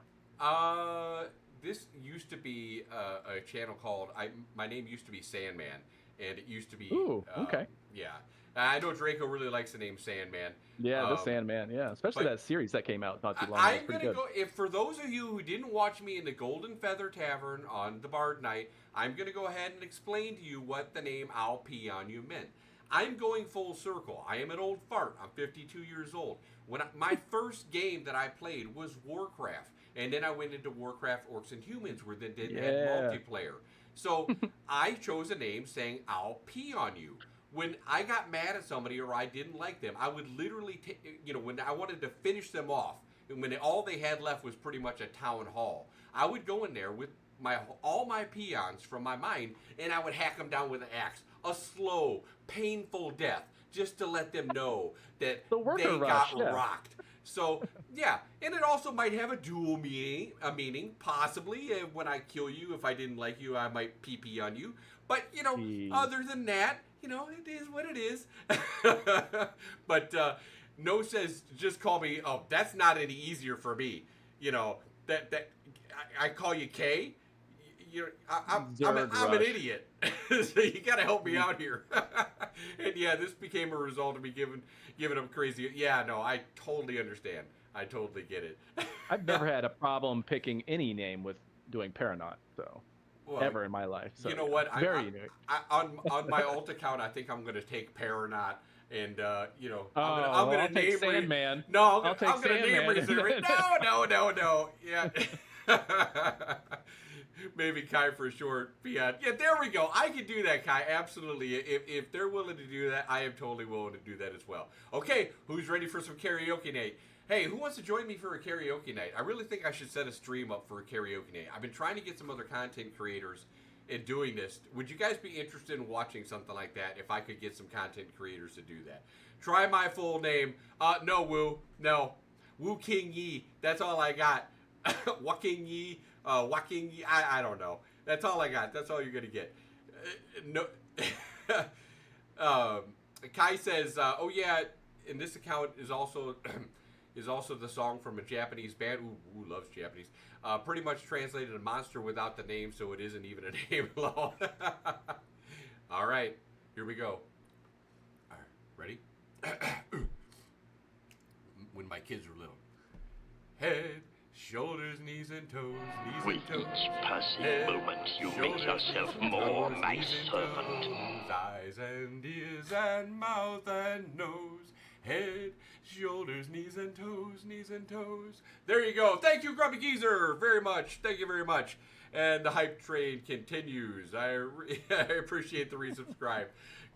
This used to be a channel called my name used to be Sandman, and it used to be. Ooh, okay. Yeah, I know Draco really likes the name Sandman. Yeah, the Sandman. Yeah, especially but that series that came out not too long ago. I'm gonna go. If for those of you who didn't watch me in the Golden Feather Tavern on the Bard Night, I'm gonna go ahead and explain to you what the name "I'll Pee on You" meant. I'm going full circle. I am an old fart. I'm 52 years old. My first game that I played was Warcraft, and then I went into Warcraft Orcs and Humans, where they did had multiplayer. So I chose a name saying "I'll pee on you." When I got mad at somebody or I didn't like them, I would literally, when I wanted to finish them off, and when all they had left was pretty much a town hall, I would go in there with all my peons from my mind, and I would hack them down with an axe. A slow, painful death, just to let them know that they got rocked. So, yeah, and it also might have a dual meaning, possibly. When I kill you, if I didn't like you, I might pee on you. But, other than that, it is what it is. But No says, just call me, oh, that's not any easier for me. That I call you K. I'm an idiot. So you got to help me out here. And yeah, this became a result of me giving them crazy. Yeah, no, I totally understand. I totally get it. I've never had a problem picking any name with doing Peranaught, so ever in my life. So you know what? Very unique. On my alt account, I think I'm going to take Peranaught. And I'm gonna take Sandman. No, I'm gonna name reserve it. No. Yeah. Maybe Kai for short. Yeah, there we go. I can do that, Kai. Absolutely. If they're willing to do that, I am totally willing to do that as well. Okay, who's ready for some karaoke night? Hey, who wants to join me for a karaoke night? I really think I should set a stream up for a karaoke night. I've been trying to get some other content creators in doing this. Would you guys be interested in watching something like that if I could get some content creators to do that? Try my full name. No, Woo. No. Woo King Yi. That's all I got. Waking Yi. Waking Yi. I don't know. That's all I got. That's all you're going to get. No. Kai says, oh yeah, and this account is also the song from a Japanese band. Ooh, loves Japanese. Pretty much translated a monster without the name, so it isn't even a name at all. All right, here we go. All right, ready? When my kids were little. Head, shoulders, knees and toes, knees With and toes. each passing Head, moment, you make shoulders, yourself knees and more toes, my knees and servant. toes, eyes and ears and mouth and nose. Head, shoulders, knees and toes, knees and toes. There you go. Thank you, Grumpy Geezer, very much. Thank you very much. And the hype train continues. I appreciate the resubscribe.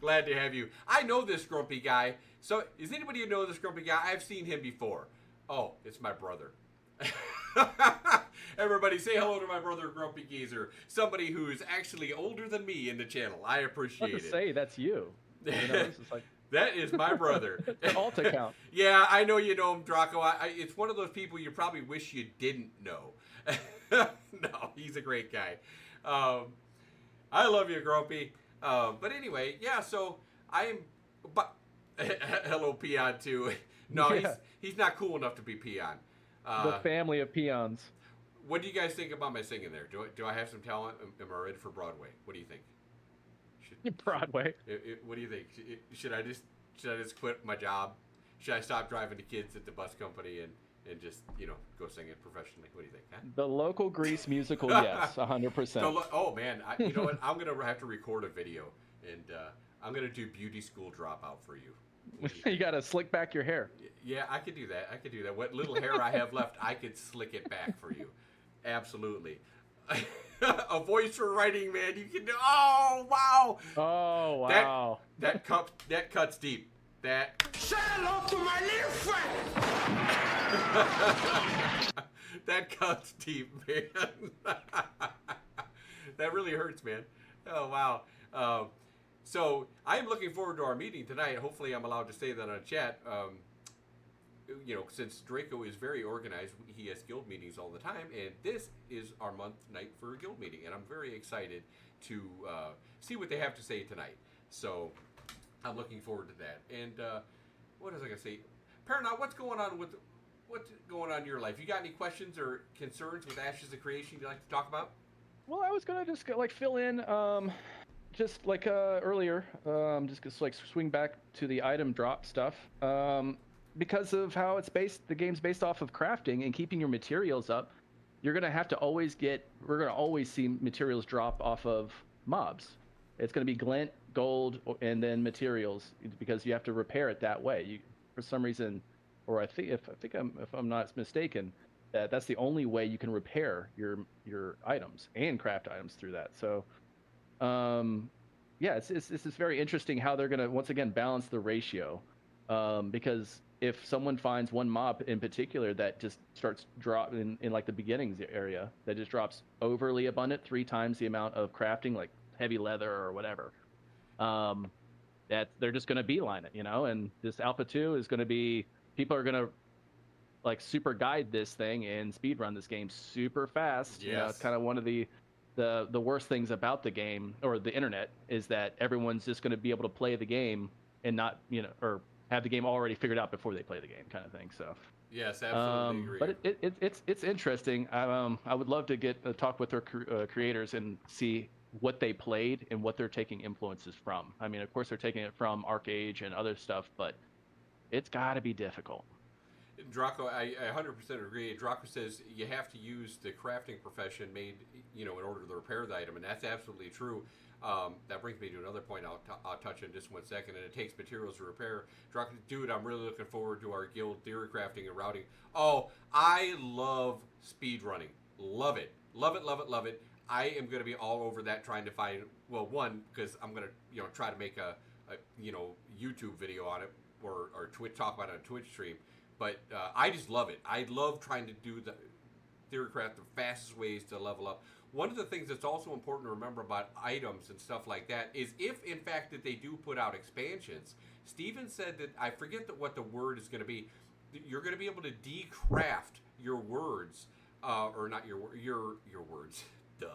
Glad to have you. I know this grumpy guy. So, is anybody who know this grumpy guy? I've seen him before. Oh, it's my brother. Everybody say hello to my brother, Grumpy Geezer. Somebody who's actually older than me in the channel. I appreciate it. Say that's you. This is like... That is my brother. Alt account. Yeah, I know you know him, Draco. It's one of those people you probably wish you didn't know. No, he's a great guy. I love you, Grumpy. But anyway, yeah, so I am... But, hello, Peon, too. No, Yeah. he's not cool enough to be Peon. The family of peons. What do you guys think about my singing there? Do I have some talent? Am I ready for Broadway? What do you think? Broadway. What do you think? Should I just quit my job? Should I stop driving the kids at the bus company and just go sing it professionally? What do you think? Huh? The local Grease musical, yes, 100%. Oh man, you know what? I'm gonna have to record a video and I'm gonna do beauty school dropout for you. You gotta slick back your hair. Yeah, I could do that. What little hair I have left, I could slick it back for you. Absolutely. A voice for writing, man. You can do. Oh wow. Oh wow. That cuts deep. That. Say hello to my little friend! That cuts deep, man. That really hurts, man. Oh wow. So I'm looking forward to our meeting tonight. Hopefully, I'm allowed to say that on chat. Since Draco is very organized, he has guild meetings all the time, and this is our month night for a guild meeting, and I'm very excited to see what they have to say tonight. So I'm looking forward to that. And what was I gonna say? Peranaught, what's going on with what's going on in your life? You got any questions or concerns with Ashes of Creation you'd like to talk about? Well, I was gonna just like fill in, just like earlier, just like swing back to the item drop stuff, because of how it's based. The game's based off of crafting and keeping your materials up. You're gonna have to always we're gonna always see materials drop off of mobs. It's gonna be glint, gold, and then materials because you have to repair it that way. You, for some reason, or if I'm not mistaken, that's the only way you can repair your items and craft items through that. So, yeah, it's very interesting how they're gonna once again balance the ratio, because if someone finds one mob in particular that just starts dropping in like the beginnings area, that just drops overly abundant, 3 times the amount of crafting, like heavy leather or whatever, that they're just going to beeline it, you know. And this Alpha 2 is going to be, people are going to like super guide this thing and speed run this game super fast. Yes. You know, it's kind of one of the worst things about the game or the internet is that everyone's just going to be able to play the game and not, you know, or have the game already figured out before they play the game, kind of thing. So yes, absolutely agree. but it's interesting. I would love to get a talk with their creators and see what they played and what they're taking influences from. I mean, of course they're taking it from Arc Age and other stuff, but it's got to be difficult. Draco, I 100% agree. Draco says you have to use the crafting profession made, you know, in order to repair the item, and that's absolutely true. That brings me to another point I'll touch in just 1 second, and it takes materials to repair. Draco, dude, I'm really looking forward to our guild theory crafting and routing. Oh, I love speed running. Love it. Love it, love it, love it. I am going to be all over that, trying to find, well, one, because I'm going to, you know, try to make a YouTube video on it, or Twitch, talk about it on a Twitch stream. But I just love it. I love trying to do the theory craft, the fastest ways to level up. One of the things that's also important to remember about items and stuff like that is if, in fact, that they do put out expansions. Steven said that, I forget what the word is going to be. You're going to be able to decraft your words, or not your words. Duh.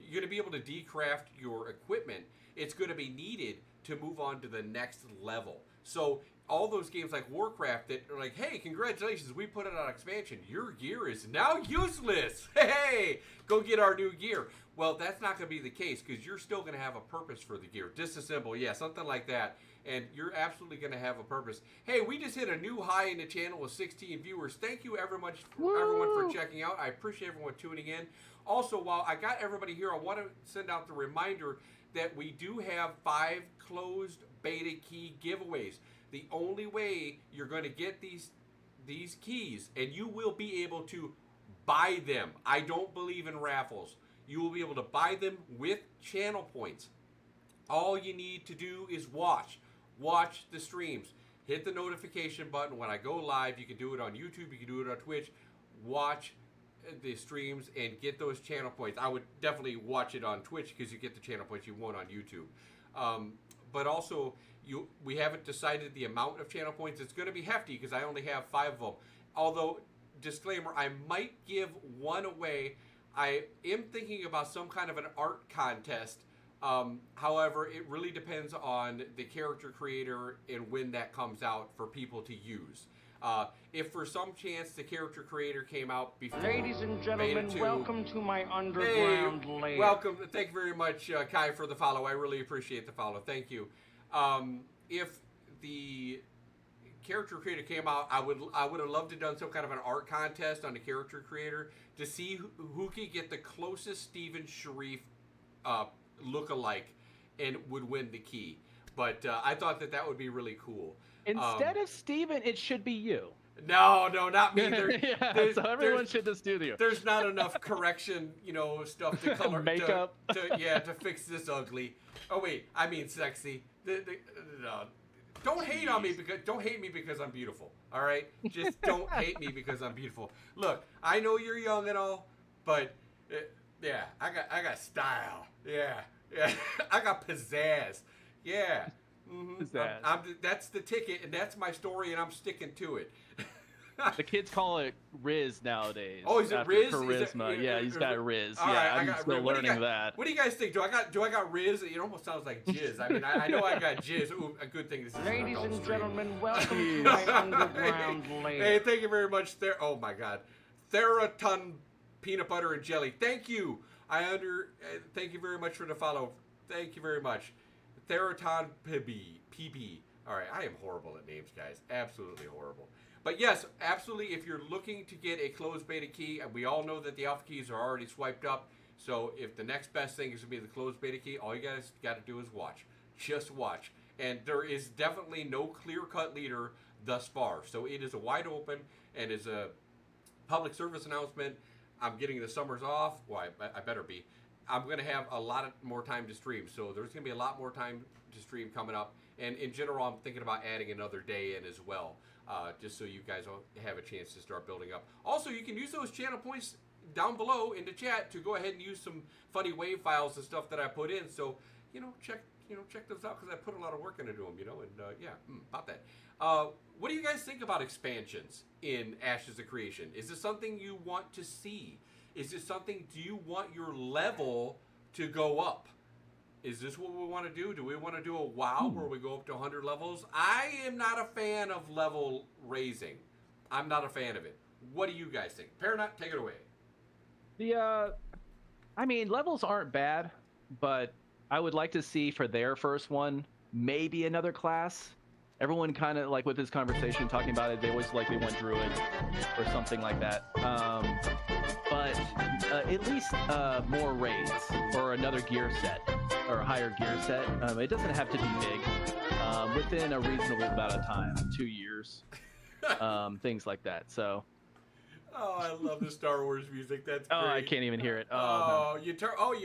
You're going to be able to decraft your equipment. It's going to be needed to move on to the next level. So all those games like Warcraft that are like, hey, congratulations, we put it on expansion. Your gear is now useless. Hey, go get our new gear. Well, that's not going to be the case because you're still going to have a purpose for the gear. Disassemble, yeah, something like that. And you're absolutely going to have a purpose. Hey, we just hit a new high in the channel with 16 viewers. Thank you everyone for checking out. I appreciate everyone tuning in. Also, while I got everybody here, I want to send out the reminder that we do have 5 closed beta key giveaways. The only way you're going to get these keys, and you will be able to buy them. I don't believe in raffles. You will be able to buy them with channel points. All you need to do is watch the streams. Hit the notification button when I go live. You can do it on YouTube. You can do it on Twitch. Watch the streams and get those channel points. I would definitely watch it on Twitch because you get the channel points you won't on YouTube. But also, we haven't decided the amount of channel points. It's going to be hefty because I only have 5 of them. Although, disclaimer, I might give one away. I am thinking about some kind of an art contest. However, it really depends on the character creator and when that comes out for people to use. If for some chance the character creator came out before Ladies and gentlemen, Beta 2, welcome to my underground lair. welcome. Thank you very much, Kai, for the follow. I really appreciate the follow. Thank you. If the character creator came out, I would have loved to have done some kind of an art contest on the character creator to see who could get the closest Stephen Sharif look-alike and would win the key. But I thought that would be really cool. Instead of Steven, it should be you. No, not me. So everyone should just do the. There's not enough correction, stuff to color makeup. to fix this ugly. Oh wait, I mean sexy. No. Don't hate on me because I'm beautiful. All right, just don't hate me because I'm beautiful. Look, I know you're young and all, but yeah, I got style. Yeah, I got pizzazz. Yeah. Mm-hmm. Pizzazz. That's the ticket, and that's my story, and I'm sticking to it. The kids call it Riz nowadays. Oh, is it after Riz? Charisma. Yeah, he's got Riz. All Yeah, right, I'm still what do you learning guys- that. What do you guys think? Do I got Riz? It almost sounds like jizz. I mean, I know I got jizz. Ooh, a good thing this is an Ladies adult and stream. gentlemen, welcome to my underground lair. Hey, thank you very much. Oh my God, Theraton peanut butter and jelly. Thank you. Thank you very much for the follow. Thank you very much. Theraton PB. All right, I am horrible at names, guys. Absolutely horrible. But yes, absolutely. If you're looking to get a closed beta key, and we all know that the alpha keys are already swiped up. So if the next best thing is to be the closed beta key, all you guys got to do is watch. Just watch. And there is definitely no clear-cut leader thus far. So it is a wide open and is a public service announcement. I'm getting the summers off. Well, I better be. I'm going to have a lot more time to stream. So there's going to be a lot more time to stream coming up. And in general, I'm thinking about adding another day in as well. Just so you guys have a chance to start building up. Also, you can use those channel points down below in the chat to go ahead and use some funny wave files and stuff that I put in. So, check those out because I put a lot of work into them, and yeah, about that. What do you guys think about expansions in Ashes of Creation? Is this something you want to see? Is this something, do you want your level to go up? Is this what we want to do? Do we want to do a WoW where we go up to 100 levels? I am not a fan of level raising. I'm not a fan of it. What do you guys think? Peranaught, take it away. I mean, levels aren't bad, but I would like to see for their first one, maybe another class. Everyone kind of, like with this conversation talking about it, they always like they want Druid or something like that. But at least more raids or another gear set or a higher gear set. It doesn't have to be big. Within a reasonable amount of time, 2 years, things like that. So. Oh, I love the Star Wars music. That's great. Oh, I can't even hear it. Oh, you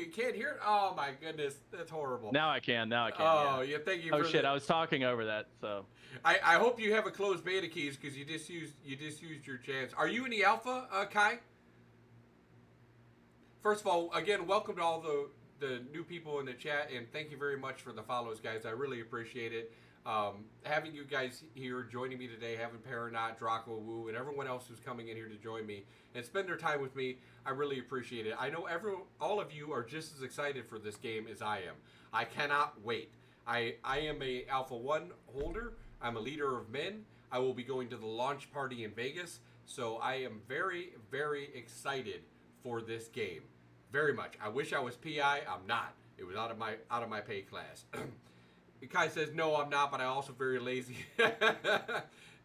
can't hear it? Oh my goodness, that's horrible. Now I can. Oh, yeah. Thank you. Oh shit, I was talking over that. So. I hope you have a closed beta keys because you just used your chance. Are you in the alpha, Kai? First of all, again, welcome to all the new people in the chat, and thank you very much for the follows, guys. I really appreciate it. Having you guys here joining me today, having Peranaught, Draco, Woo, and everyone else who's coming in here to join me and spend their time with me, I really appreciate it. I know all of you are just as excited for this game as I am. I cannot wait. I am a Alpha 1 holder. I'm a leader of men. I will be going to the launch party in Vegas, so I am very, very excited for this game. Very much. I wish I was PI. I'm not. It was out of my pay class. Kai says, no, I'm not, but I'm also very lazy.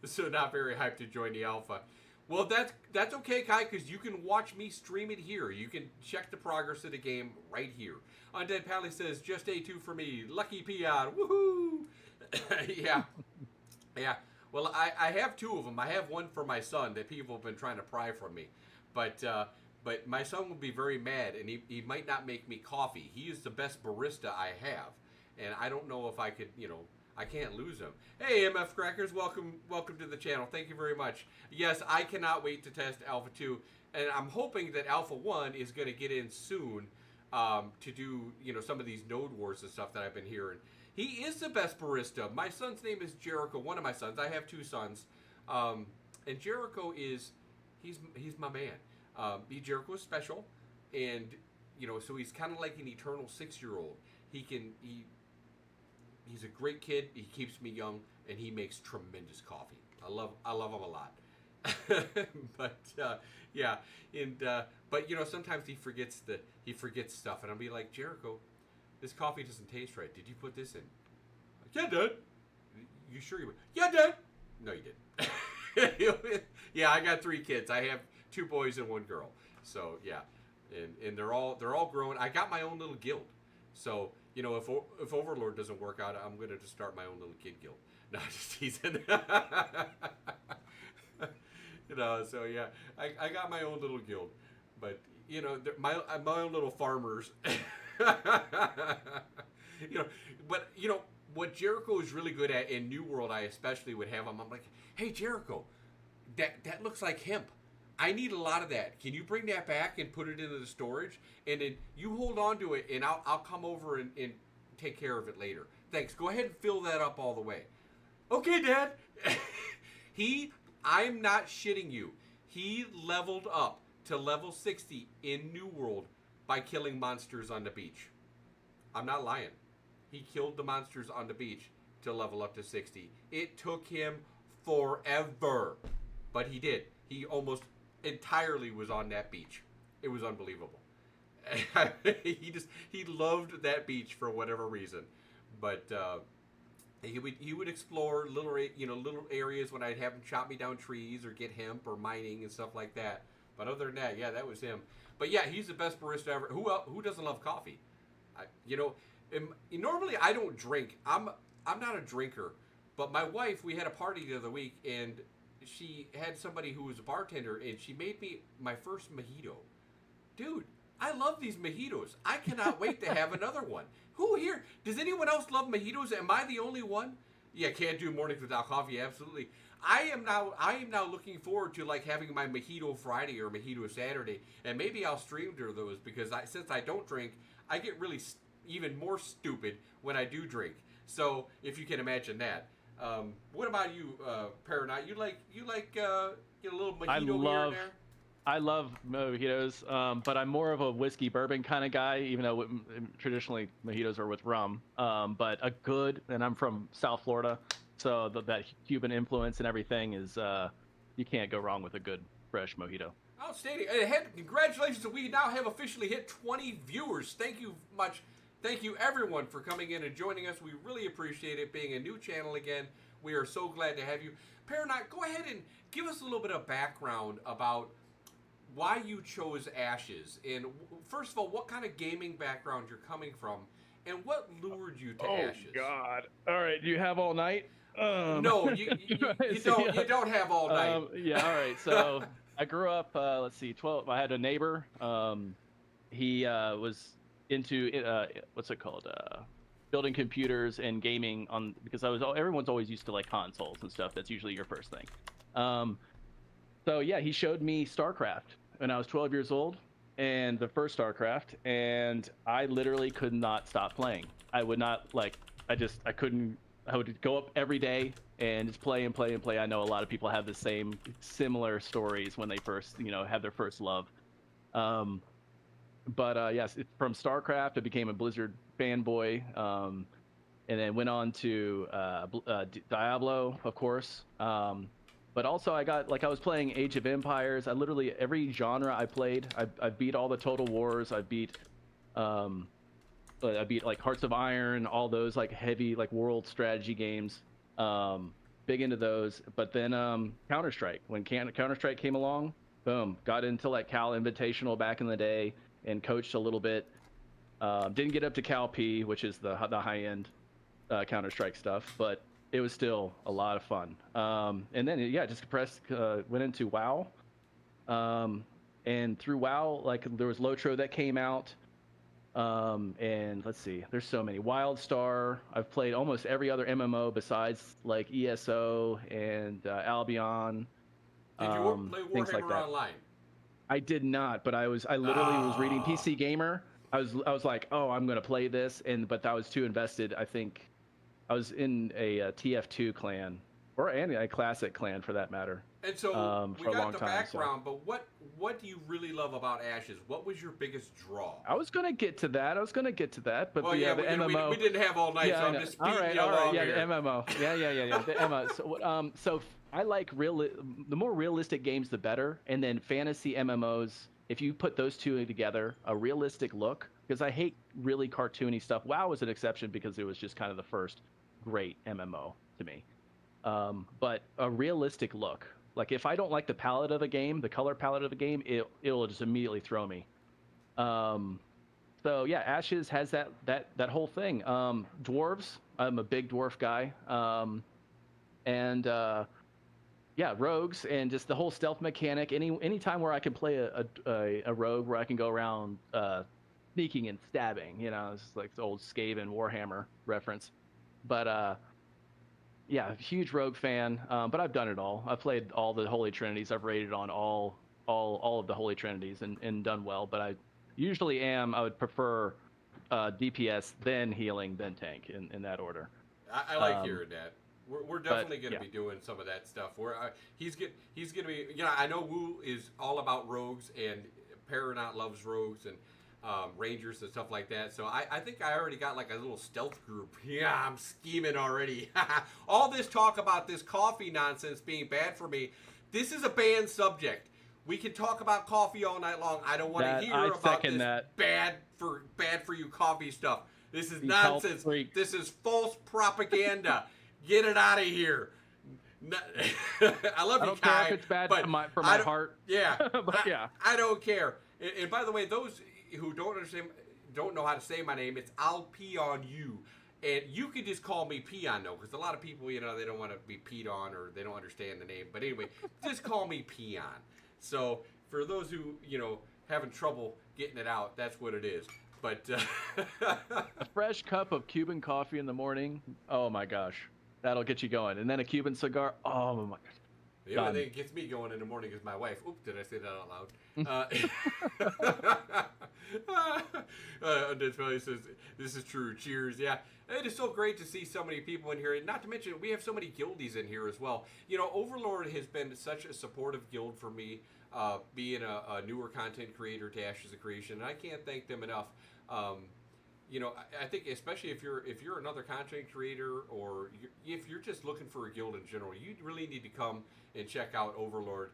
So not very hyped to join the alpha. Well, that's okay, Kai, because you can watch me stream it here. You can check the progress of the game right here. Undead Pally says, just A2 for me. Lucky PI. Woohoo! Yeah. Yeah. Well, I have two of them. I have one for my son that people have been trying to pry from me. But my son will be very mad, and he might not make me coffee. He is the best barista I have. And I don't know if I could, I can't lose him. Hey, MF Crackers, welcome to the channel. Thank you very much. Yes, I cannot wait to test Alpha 2. And I'm hoping that Alpha 1 is going to get in soon to do, some of these node wars and stuff that I've been hearing. He is the best barista. My son's name is Jericho, one of my sons. I have two sons. And Jericho he's my man. Jericho is special. And, so he's kind of like an eternal 6-year-old. He's a great kid. He keeps me young, and he makes tremendous coffee. I love him a lot. But yeah, and but sometimes he forgets stuff, and I'll be like, Jericho, this coffee doesn't taste right. Did you put this in? Yeah, Dad. You sure you would? Yeah, Dad. No, you didn't. Yeah, I got 3 kids. I have 2 boys and 1 girl. So yeah, and they're all grown. I got my own little guild. So, if Overlord doesn't work out, I'm going to just start my own little kid guild. No, just teasing. So yeah, I got my own little guild. But, my own little farmers. But, what Jericho is really good at in New World, I especially would have him. I'm like, hey, Jericho, that looks like hemp. I need a lot of that. Can you bring that back and put it into the storage? And then you hold on to it, and I'll come over and take care of it later. Thanks. Go ahead and fill that up all the way. Okay, Dad. I'm not shitting you. He leveled up to level 60 in New World by killing monsters on the beach. I'm not lying. He killed the monsters on the beach to level up to 60. It took him forever, but he did. He almost entirely was on that beach. It was unbelievable. he loved that beach for whatever reason, but he would explore little areas when I'd have him chop me down trees or get hemp or mining and stuff like that. But other than that, yeah, that was him. But yeah, he's the best barista ever. Who doesn't love coffee? Normally I don't drink. I'm not a drinker, but my wife, we had a party the other week and she had somebody who was a bartender and she made me my first mojito. Dude, I love these mojitos. I cannot wait to have another one. Who here? Does anyone else love mojitos? Am I the only one? Yeah, can't do mornings without coffee. Absolutely. I am now looking forward to like having my mojito Friday or mojito Saturday, and maybe I'll stream to those because since I don't drink, I get really even more stupid when I do drink. So if you can imagine that. What about you, Peranaught? You like get a little mojito here and there? I love mojitos, but I'm more of a whiskey bourbon kind of guy, even though traditionally mojitos are with rum. But and I'm from South Florida, so that Cuban influence and everything is, you can't go wrong with a good fresh mojito. Outstanding. Congratulations, we now have officially hit 20 viewers. Thank you much. Thank you everyone for coming in and joining us. We really appreciate it, being a new channel again. We are so glad to have you. Peranaught, go ahead and give us a little bit of background about why you chose Ashes, and first of all, what kind of gaming background you're coming from, and what lured you to Ashes? Oh God! All right, do you have all night? No, you don't have all night. Yeah, all right. So I grew up. Let's see, 12. I had a neighbor. He was into what's it called? Building computers and gaming because everyone's always used to like consoles and stuff. That's usually your first thing. So yeah, he showed me StarCraft when I was 12 years old, and the first StarCraft, and I literally could not stop playing. I would not I couldn't. I would go up every day and just play and play and play. I know a lot of people have the similar stories when they first, have their first love. But yes, from StarCraft, I became a Blizzard fanboy, and then went on to Diablo, of course. But also I was playing Age of Empires. I literally, every genre I played, I beat all the Total Wars. I beat like Hearts of Iron, all those like heavy like world strategy games. Big into those. But then Counter-Strike, when Counter-Strike came along, boom, got into like Cal Invitational back in the day and coached a little bit. Didn't get up to Cal P, which is the high-end Counter-Strike stuff, but it was still a lot of fun. And then, yeah, just went into WoW. And through WoW, like there was Lotro that came out. And let's see, there's so many. WildStar. I've played almost every other MMO besides like ESO and Albion. Did you play things like Warhammer that. Online? I did not, but I literally was reading PC Gamer. I was like, oh, I'm gonna play this, but I was too invested. I think I was in a TF2 clan, or a classic clan for that matter. And so we for a got long the time, background, but what do you really love about Ashes? What was your biggest draw? I was gonna get to that. But Well, the MMO. We didn't have all night, so I'm just speeding you along Yeah, here. the MMO. Yeah. The MMO. So I like the more realistic games, the better. And then fantasy MMOs. If you put those two together, a realistic look, because I hate really cartoony stuff. WoW was an exception because it was just kind of the first great MMO to me. But a realistic look. Like if I don't like the palette of the game, the color palette of the game, it'll just immediately throw me. So yeah, Ashes has that whole thing. Dwarves, I'm a big dwarf guy. Yeah, rogues and just the whole stealth mechanic. Any time where I can play a rogue where I can go around sneaking and stabbing, it's like the old Skaven Warhammer reference. But yeah, huge rogue fan. But I've done it all. I've played all the Holy Trinities. I've rated on all of the Holy Trinities and done well. But I usually I would prefer DPS, then healing, then tank in that order. I like hearing that. We're definitely going to yeah. be doing some of that stuff. Where he's going to be. You know, I know Woo is all about rogues, and Peranaught loves rogues and rangers and stuff like that. So I think I already got like a little stealth group. Yeah, I'm scheming already. All this talk about this coffee nonsense being bad for me. This is a banned subject. We can talk about coffee all night long. I don't want to hear about this bad for you coffee stuff. This is nonsense. This is false propaganda. Get it out of here. I love you, Kai. Care if it's bad for my heart. Yeah, but yeah, I don't care. And by the way, those who don't know how to say my name, it's I'll pee on you. And you can just call me Peon, though, because a lot of people, you know, they don't want to be peed on or they don't understand the name. But anyway, just call me Peon. So for those who, you know, having trouble getting it out, that's what it is. But a fresh cup of Cuban coffee in the morning, oh my gosh, that'll get you going. And then a Cuban cigar, oh my gosh. The only thing that gets me going in the morning is my wife. Oops, did I say that out loud? Death says, this is true. Cheers. Yeah. It is so great to see so many people in here. And not to mention, we have so many guildies in here as well. You know, Overlord has been such a supportive guild for me, being a newer content creator to Ashes of Creation. And I can't thank them enough. You know, I think especially if you're another content creator or if you're just looking for a guild in general, you really need to come and check out Overlord.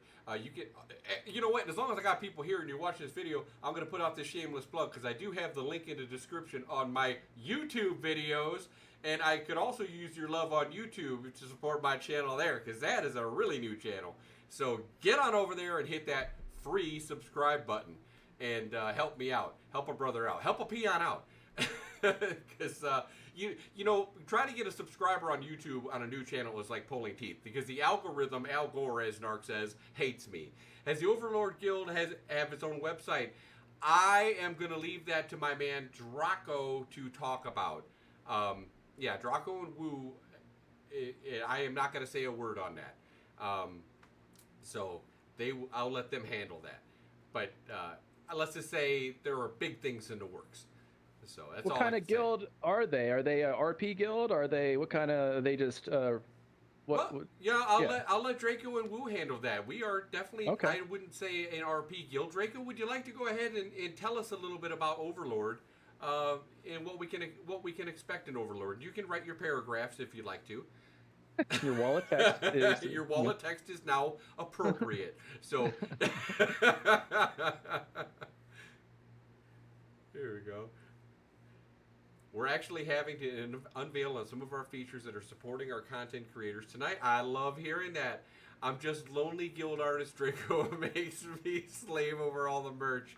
You know what? As long as I got people here and you're watching this video, I'm going to put out this shameless plug because I do have the link in the description on my YouTube videos, and I could also use your love on YouTube to support my channel there because that is a really new channel. So get on over there and hit that free subscribe button and help me out, help a brother out, help a peon out. Because you know, trying to get a subscriber on YouTube on a new channel is like pulling teeth because the algorithm, Al Gore, as Narc says, hates me. As the Overlord Guild have its own website, I am going to leave that to my man Draco to talk about. Yeah, Draco and Woo, I am not going to say a word on that. So I'll let them handle that. But let's just say there are big things in the works. So that's what kind of guild are they? Are they a RP guild? Are they what kind of? Are they just yeah, I'll let Draco and Woo handle that. We are definitely. Okay. I wouldn't say an RP guild. Draco, would you like to go ahead and tell us a little bit about Overlord, and what we can expect in Overlord? You can write your paragraphs if you'd like to. Your wallet text is your wallet text is now appropriate. So here we go. We're actually having to unveil on some of our features that are supporting our content creators tonight. I love hearing that. I'm just lonely guild artist Draco makes me slave over all the merch.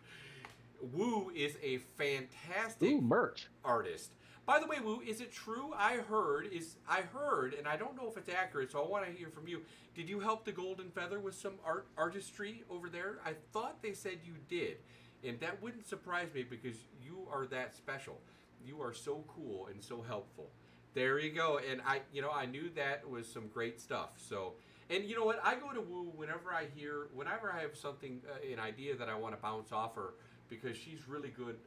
Woo is a fantastic merch artist. By the way, Woo, is it true? I heard, and I don't know if it's accurate, so I want to hear from you. Did you help the Golden Feather with some artistry over there? I thought they said you did, and that wouldn't surprise me because you are that special. You are so cool and so helpful. There you go. And I knew that was some great stuff. So, and you know what? I go to Woo whenever I have something, an idea that I want to bounce off her because she's really good.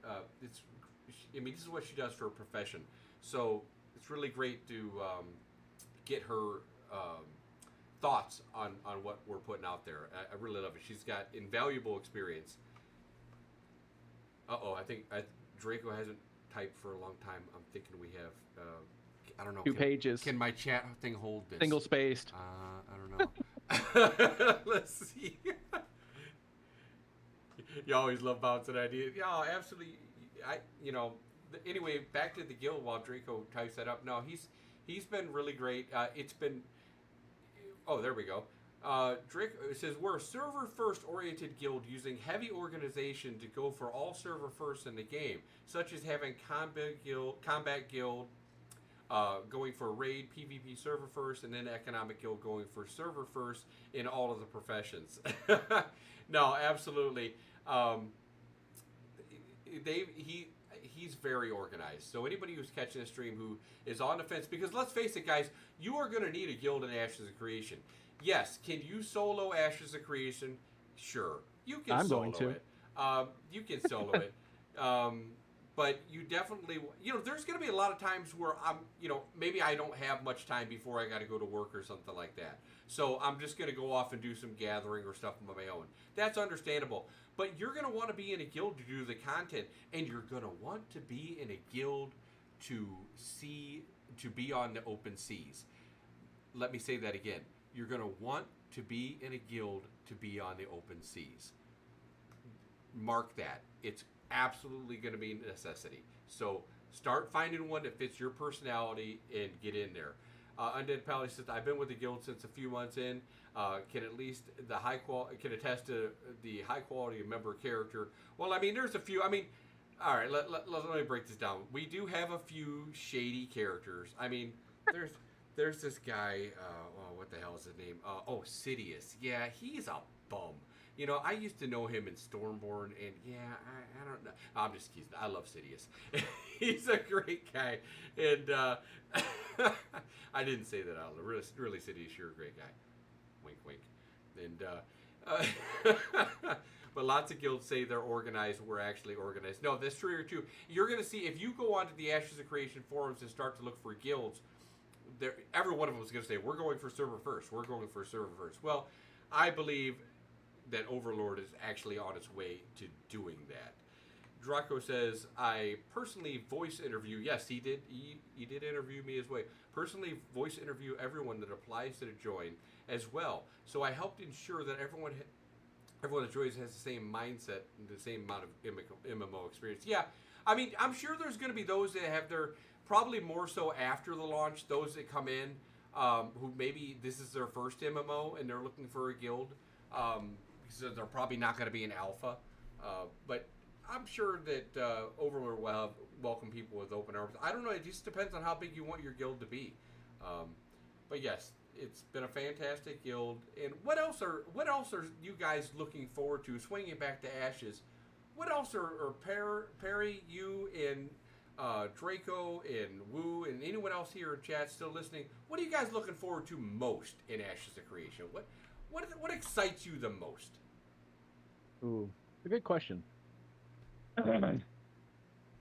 This is what she does for a profession. So it's really great to get her thoughts on what we're putting out there. I really love it. She's got invaluable experience. I think Draco hasn't typed for a long time. I'm thinking we have, I don't know. 2 pages. Can my chat thing hold this? Single spaced. I don't know. Let's see. You always love bouncing ideas. Yeah, absolutely. Anyway, back to the guild while Draco types that up. No, he's been really great. It's been. Oh, there we go. Draco says we're a server-first oriented guild using heavy organization to go for all server-first in the game, such as having combat guild, going for raid PvP server-first, and then economic guild going for server-first in all of the professions. No, absolutely. He's very organized. So anybody who's catching a stream who is on the fence, because let's face it, guys, you are going to need a guild in Ashes of Creation. Yes, can you solo Ashes of Creation? Sure, you can. I'm solo going to. it. You can solo it. but you definitely, there's going to be a lot of times where maybe I don't have much time before I got to go to work or something like that. So I'm just going to go off and do some gathering or stuff on my own. That's understandable. But you're going to want to be in a guild to do the content, and you're going to want to be in a guild to be on the open seas. Let me say that again. You're going to want to be in a guild to be on the open seas. Mark that. It's absolutely going to be a necessity. So start finding one that fits your personality and get in there. Undead Pally says, I've been with the guild since a few months in. Can at least can attest to the high quality of member character. Well, I mean, there's a few. I mean, all right, let me break this down. We do have a few shady characters. I mean, there's this guy. What the hell is his name? Sidious. Yeah, he's a bum. I used to know him in Stormborn, and yeah, I don't know. I'm just kidding. I love Sidious. He's a great guy, and I didn't say that out loud. Really, Sidious, you're a great guy. Wink, wink. And but lots of guilds say they're organized. We're actually organized. No, that's true too. You're gonna see if you go onto the Ashes of Creation forums and start to look for guilds. Every one of them is gonna say we're going for server first. We're going for server first. Well, I believe that Overlord is actually on its way to doing that. Draco says, I personally voice interview. Yes, he did. He did interview me as well. Personally voice interview everyone that applies to join as well. So I helped ensure that everyone that joins has the same mindset and the same amount of MMO experience. Yeah, I mean, I'm sure there's going to be those that have their, probably more so after the launch, those that come in who maybe this is their first MMO and they're looking for a guild. So they're probably not going to be an alpha. But I'm sure that Overlord will welcome people with open arms. I don't know. It just depends on how big you want your guild to be. But yes, it's been a fantastic guild. And what else are you guys looking forward to? Swinging it back to Ashes. What else are Perry, you, and Draco, and Woo, and anyone else here in chat still listening? What are you guys looking forward to most in Ashes of Creation? What excites you the most? Ooh, a good question.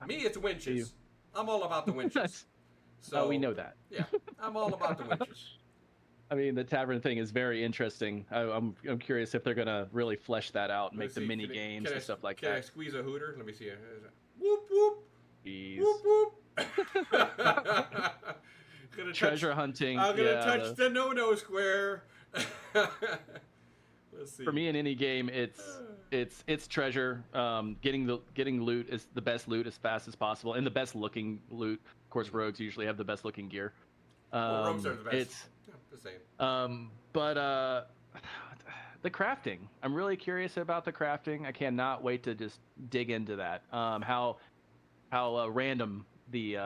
Me, it's winches. I'm all about the winches. So we know that. Yeah, I'm all about the winches. I mean, the tavern thing is very interesting. I'm curious if they're gonna really flesh that out and make the mini games and stuff like that. Can I squeeze a hooter? Let me see. Whoop whoop. Jeez. Whoop whoop. Treasure hunting. I'm gonna touch the no square. Let's see. For me, in any game, it's treasure. Getting loot is the best loot as fast as possible, and the best looking loot. Of course, rogues usually have the best looking gear. Rogues are the best. The same. But the crafting. I'm really curious about the crafting. I cannot wait to just dig into that. How random the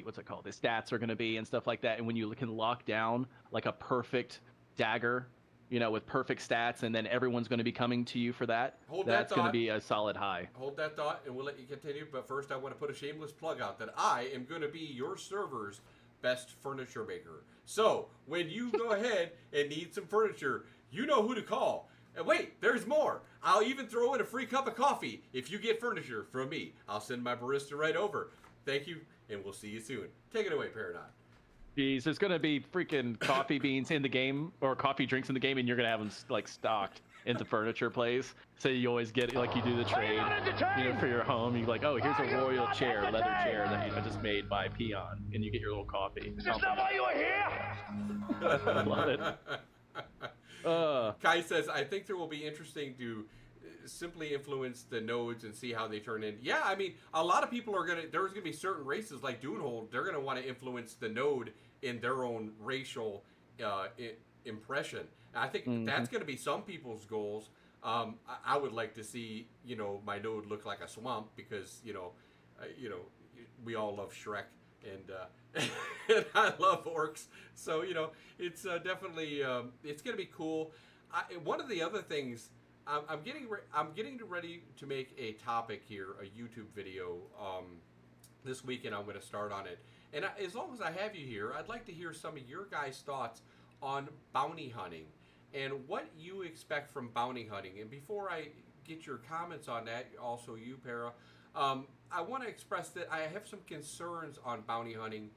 what's it called? The stats are going to be and stuff like that. And when you can lock down like a perfect dagger, with perfect stats, and then everyone's going to be coming to you for that. That's going to be a solid high. Hold that thought, and we'll let you continue. But first, I want to put a shameless plug out that I am going to be your server's best furniture maker. So when you go ahead and need some furniture, you know who to call. And wait, there's more. I'll even throw in a free cup of coffee if you get furniture from me. I'll send my barista right over. Thank you, and we'll see you soon. Take it away, Peranaught. Jeez, there's gonna be freaking coffee beans in the game, or coffee drinks in the game, and you're gonna have them like stocked into furniture plays. So you always get like you do the trade, for your home. You're like, oh, here's a royal chair, leather chair that just made by Peon, and you get your little coffee. Is this not why you were here? Love it. Kai says, I think there will be interesting to simply influence the nodes and see how they turn in. Yeah, I mean, a lot of people there's gonna be certain races like Dunehold, they're gonna want to influence the node in their own racial impression. And I think that's gonna be some people's goals. I would like to see, my node look like a swamp because, we all love Shrek and and I love orcs. So, it's definitely, it's gonna be cool. One of the other things, I'm getting ready to make a topic here, a YouTube video this weekend. I'm going to start on it, and as long as I have you here, I'd like to hear some of your guys' thoughts on bounty hunting and what you expect from bounty hunting. And before I get your comments on that, also you, Para, I want to express that I have some concerns on bounty hunting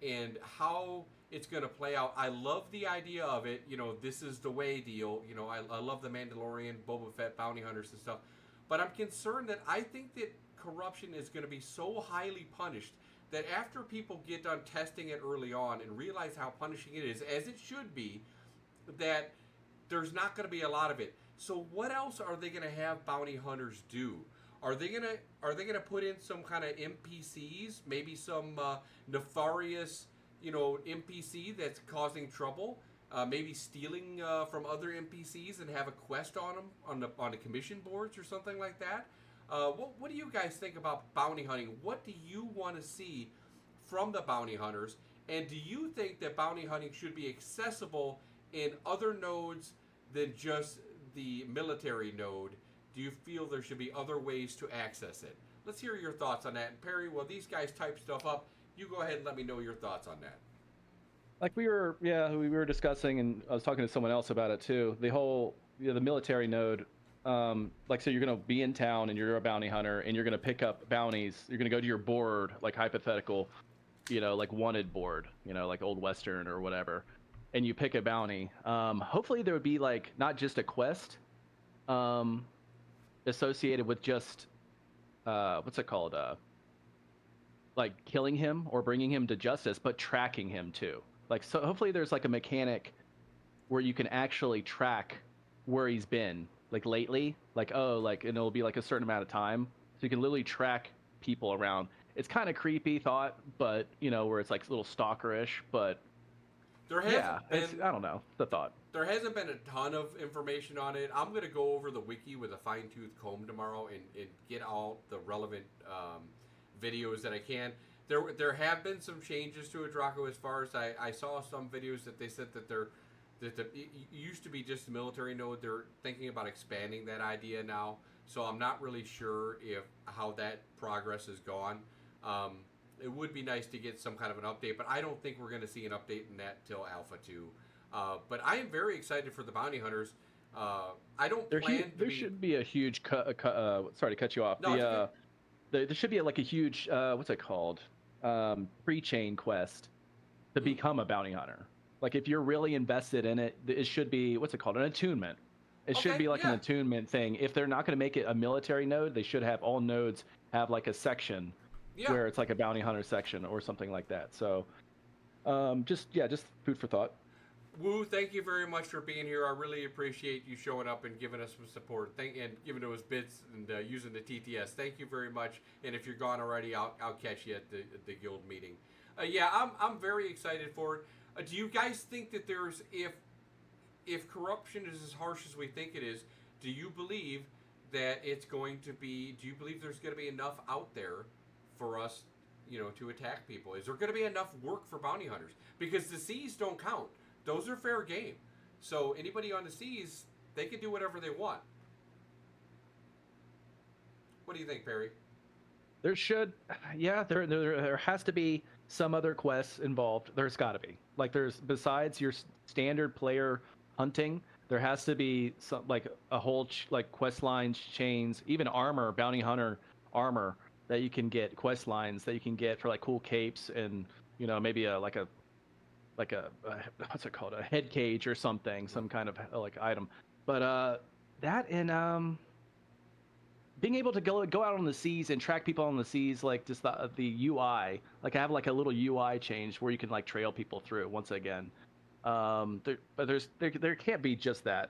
and how it's going to play out. I love the idea of it. This is the way deal. I love the Mandalorian, Boba Fett, bounty hunters and stuff. But I'm concerned that I think that corruption is going to be so highly punished that after people get done testing it early on and realize how punishing it is, as it should be, that there's not going to be a lot of it. So what else are they going to have bounty hunters do? Are they gonna put in some kind of NPCs? Maybe some nefarious, NPC that's causing trouble? Maybe stealing from other NPCs and have a quest on them on the commission boards or something like that. What do you guys think about bounty hunting? What do you want to see from the bounty hunters? And do you think that bounty hunting should be accessible in other nodes than just the military node? Do you feel there should be other ways to access it? Let's hear your thoughts on that. And Perry, while these guys type stuff up, you go ahead and let me know your thoughts on that. Like we were discussing, and I was talking to someone else about it too. The whole, the military node, like, so you're going to be in town and you're a bounty hunter and you're going to pick up bounties. You're going to go to your board, like hypothetical, like wanted board, like Old Western or whatever, and you pick a bounty. Hopefully there would be like not just a quest, associated with just what's it called, like killing him or bringing him to justice, but tracking him too. Like, so hopefully there's like a mechanic where you can actually track where he's been, like lately, like, and it'll be like a certain amount of time, so you can literally track people around. It's kind of creepy thought, but where it's like a little stalkerish, but there hasn't been, I don't know, the thought. There hasn't been a ton of information on it. I'm going to go over the wiki with a fine-tooth comb tomorrow and get all the relevant videos that I can. There have been some changes to it, Draco, as far as I saw some videos that they said that it used to be just a military node. They're thinking about expanding that idea now. So I'm not really sure how that progress has gone. It would be nice to get some kind of an update, but I don't think we're going to see an update in that till Alpha 2. But I am very excited for the bounty hunters. I don't plan to there should be a huge sorry to cut you off. No, there should be a huge what's it called, pre-chain quest to become a bounty hunter. Like, if you're really invested in it, it should be, what's it called, an attunement. It should be like an attunement thing. If they're not going to make it a military node, they should have all nodes have like a section where it's like a bounty hunter section or something like that. So just food for thought. Woo, thank you very much for being here. I really appreciate you showing up and giving us some support. And giving us bits and using the TTS. Thank you very much. And if you're gone already, I'll catch you at the guild meeting. I'm very excited for it. Do you guys think that there's, if corruption is as harsh as we think it is, do you believe that it's going to be? Do you believe there's going to be enough out there for us, to attack people? Is there going to be enough work for bounty hunters? Because the seas don't count. Those are fair game. So anybody on the seas, they can do whatever they want. What do you think, Perry? There should, there has to be some other quests involved. There's got to be. Like, besides your standard player hunting, there has to be some, like, a whole quest lines, chains, even armor, bounty hunter armor that you can get, quest lines that you can get for like cool capes and maybe a what's it called, a head cage or something, some kind of like item. But that and being able to go out on the seas and track people on the seas, like just the UI, like I have like a little UI change where you can like trail people through once again. But there can't be just that.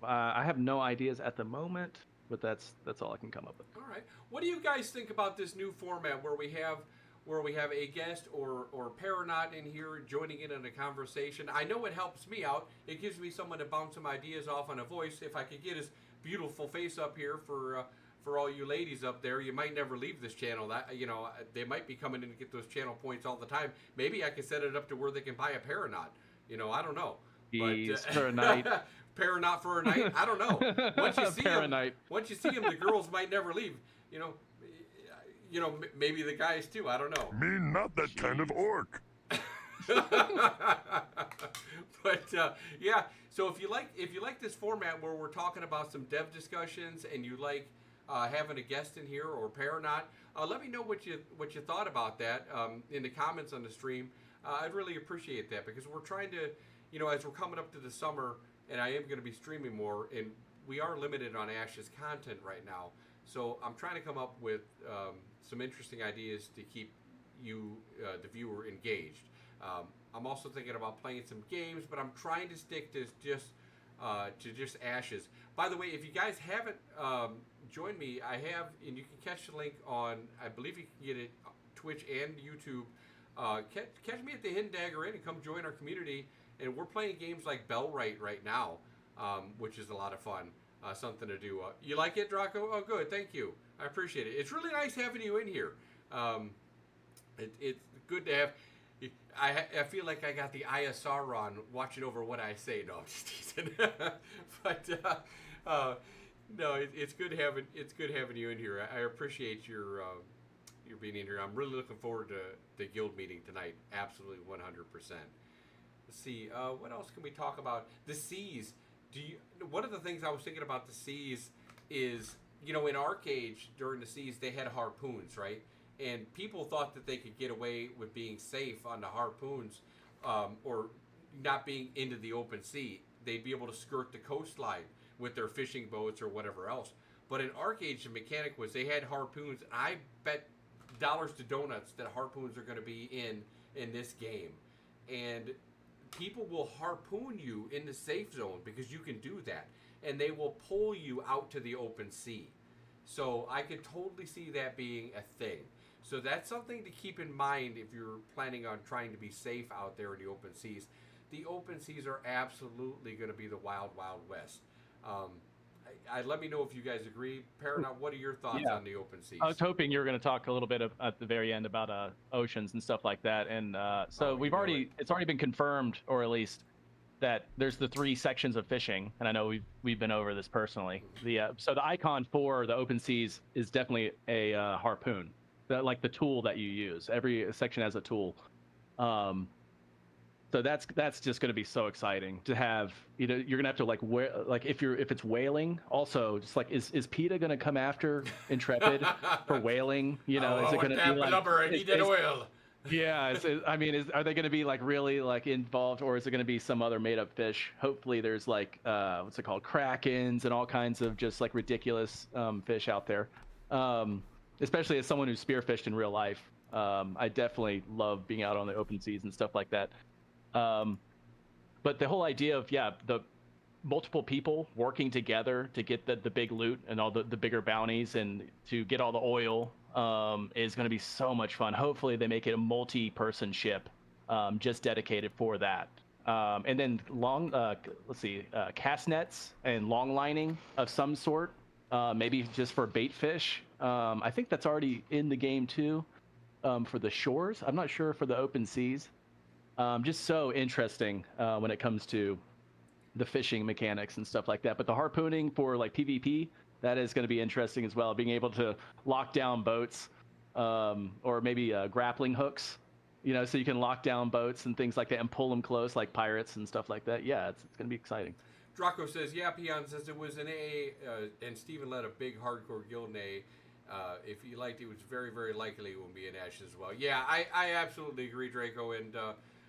I have no ideas at the moment, but that's all I can come up with. All right. What do you guys think about this new format where we have a guest or Peranaught in here joining in on a conversation? I know it helps me out. It gives me someone to bounce some ideas off on a voice. If I could get his beautiful face up here for all you ladies up there, you might never leave this channel. That they might be coming in to get those channel points all the time. Maybe I could set it up to where they can buy a Peranaught. I don't know. Jeez, for a night. Peranaught for a night. I don't know. Once you see him, the girls might never leave. Maybe the guys too. I don't know. Me, not that kind of orc. But so if you like this format where we're talking about some dev discussions and you like having a guest in here or Peranaught. Let me know what you thought about that in the comments on the stream. I'd really appreciate that because we're trying to, as we're coming up to the summer, and I am going to be streaming more, and we are limited on Ash's content right now. So I'm trying to come up with some interesting ideas to keep you, the viewer, engaged. I'm also thinking about playing some games, but I'm trying to stick to just Ashes. By the way, if you guys haven't joined me, I have, and you can catch the link on, I believe you can get it Twitch and YouTube. Catch me at the Hidden Dagger Inn and come join our community. And we're playing games like Bellwright right now, which is a lot of fun. Something to do. You like it, Draco? Oh, good. Thank you. I appreciate it. It's really nice having you in here. It's good to have. I feel like I got the ISR on watching over what I say. No, I'm just teasing. But no, it's good having you in here. I appreciate your being in here. I'm really looking forward to the guild meeting tonight. Absolutely 100%. Let's see. What else can we talk about? The seas. One of the things I was thinking about the seas is, in Arcade during the seas they had harpoons, right? And people thought that they could get away with being safe on the harpoons, or not being into the open sea. They'd be able to skirt the coastline with their fishing boats or whatever else. But in Arcade, the mechanic was they had harpoons. And I bet dollars to donuts that harpoons are going to be in this game, and people will harpoon you in the safe zone because you can do that, and they will pull you out to the open sea. So I could totally see that being a thing. So that's something to keep in mind if you're planning on trying to be safe out there in the open seas. The open seas are absolutely going to be the wild, wild west. Let me know if you guys agree. Peranaught, what are your thoughts on the open seas? I was hoping you were going to talk a little bit at the very end about oceans and stuff like that. And so it's already been confirmed, or at least that there's the 3 sections of fishing. And I know we've been over this personally. So the icon for the open seas is definitely a harpoon, like the tool that you use. Every section has a tool. So that's just going to be so exciting to have. You're going to have to if it's whaling. Also, just like is PETA going to come after Intrepid for whaling? Is it going to be like blubber? He did oil. Yeah, are they going to be really involved, or is it going to be some other made up fish? Hopefully, there's what's it called, krakens and all kinds of just ridiculous fish out there. Especially as someone who's spearfished in real life, I definitely love being out on the open seas and stuff like that. But the whole idea of the multiple people working together to get the big loot and all the bigger bounties and to get all the oil is going to be so much fun. Hopefully they make it a multi-person ship just dedicated for that. And then cast nets and long lining of some sort, maybe just for bait fish. I think that's already in the game too, for the shores. I'm not sure for the open seas. Just so interesting when it comes to the fishing mechanics and stuff like that. But the harpooning for PvP, that is going to be interesting as well. Being able to lock down boats, or maybe grappling hooks, so you can lock down boats and things like that and pull them close like pirates and stuff like that. Yeah, it's going to be exciting. Draco says, Peon says it was an A, and Steven led a big hardcore guild in A. If he liked it, was very, very likely it will be an Ash as well. Yeah, I absolutely agree, Draco, and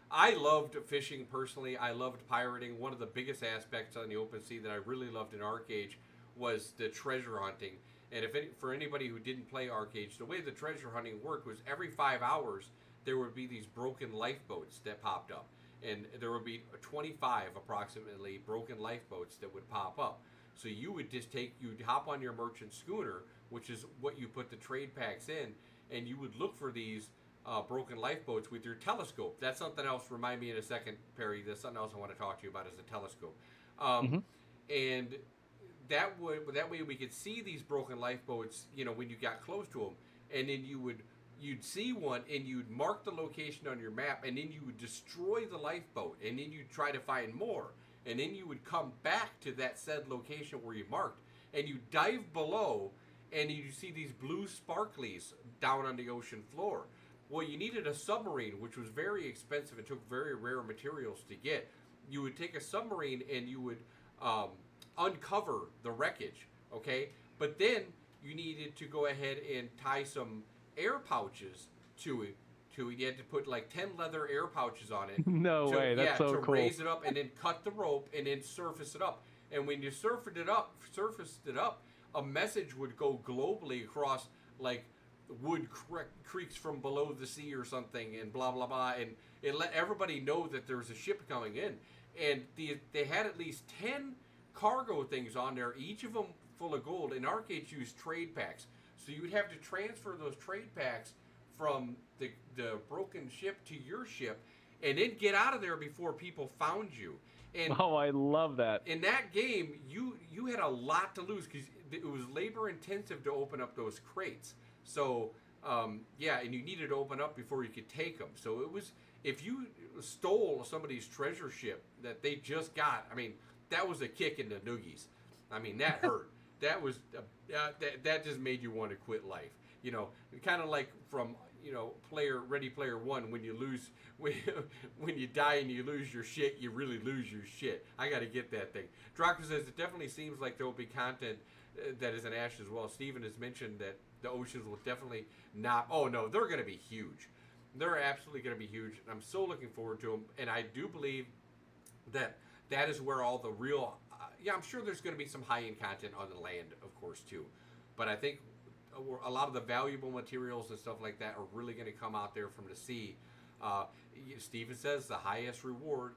I loved fishing personally. I loved pirating. One of the biggest aspects on the open sea that I really loved in Arcade was the treasure hunting. And for anybody who didn't play Arcade, the way the treasure hunting worked was every 5 hours there would be these broken lifeboats that popped up. And there would be 25 approximately broken lifeboats that would pop up. So you would you'd hop on your merchant schooner, which is what you put the trade packs in, and you would look for these broken lifeboats with your telescope. That's something else. Remind me in a second, Perry. There's something else I want to talk to you about is a telescope. And that way we could see these broken lifeboats, when you got close to them, and then you'd see one and you'd mark the location on your map, and then you would destroy the lifeboat, and then you'd try to find more, and then you would come back to that said location where you marked, and you dive below, and you see these blue sparklies down on the ocean floor. Well, you needed a submarine, which was very expensive. It took very rare materials to get. You would take a submarine and you would uncover the wreckage, okay? But then you needed to go ahead and tie some air pouches to it. You had to put like 10 leather air pouches on it. No way, that's so to cool. raise it up and then cut the rope and then surface it up. And when you surfaced it up, a message would go globally across like wood creeks from below the sea or something, and blah blah blah, and it let everybody know that there was a ship coming in. And they had at least 10 cargo things on there, each of them full of gold. And arcades used trade packs, so you would have to transfer those trade packs from the broken ship to your ship, and then get out of there before people found you. And Oh, I love that. in that game, you had a lot to lose because it was labor intensive to open up those crates. So and you needed to open up before you could take them. So it was, if you stole somebody's treasure ship that they just got, I mean, that was a kick in the noogies. I mean, that hurt. That was that just made you want to quit life. You know, kind of like from Ready Player One, when you lose, when you die and you lose your shit, you really lose your shit. I got to get that thing. Draco says it definitely seems like there will be content that is in Ash as well. Steven has mentioned that the oceans will definitely not. Oh no, they're going to be huge. They're absolutely going to be huge. And I'm so looking forward to them. And I do believe that is where all the real. I'm sure there's going to be some high-end content on the land, of course, too. But I think a lot of the valuable materials and stuff like that are really going to come out there from the sea. Steven says the highest reward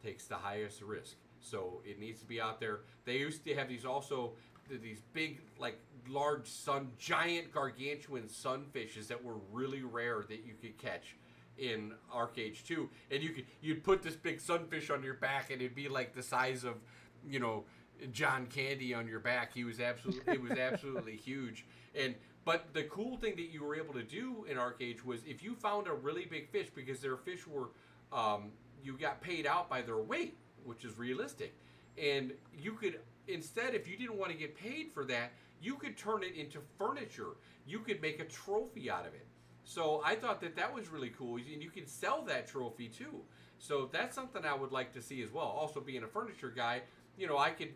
takes the highest risk. So it needs to be out there. They used to have these big, like, large giant gargantuan sunfishes that were really rare that you could catch in Arcade 2. And you'd put this big sunfish on your back, and it'd be like the size of, John Candy on your back. It was absolutely huge. But the cool thing that you were able to do in Arcade was if you found a really big fish, because their fish were, you got paid out by their weight, which is realistic. And you could, instead, if you didn't want to get paid for that, you could turn it into furniture. You could make a trophy out of it. So I thought that was really cool. And you can sell that trophy too. So that's something I would like to see as well. Also, being a furniture guy, I could,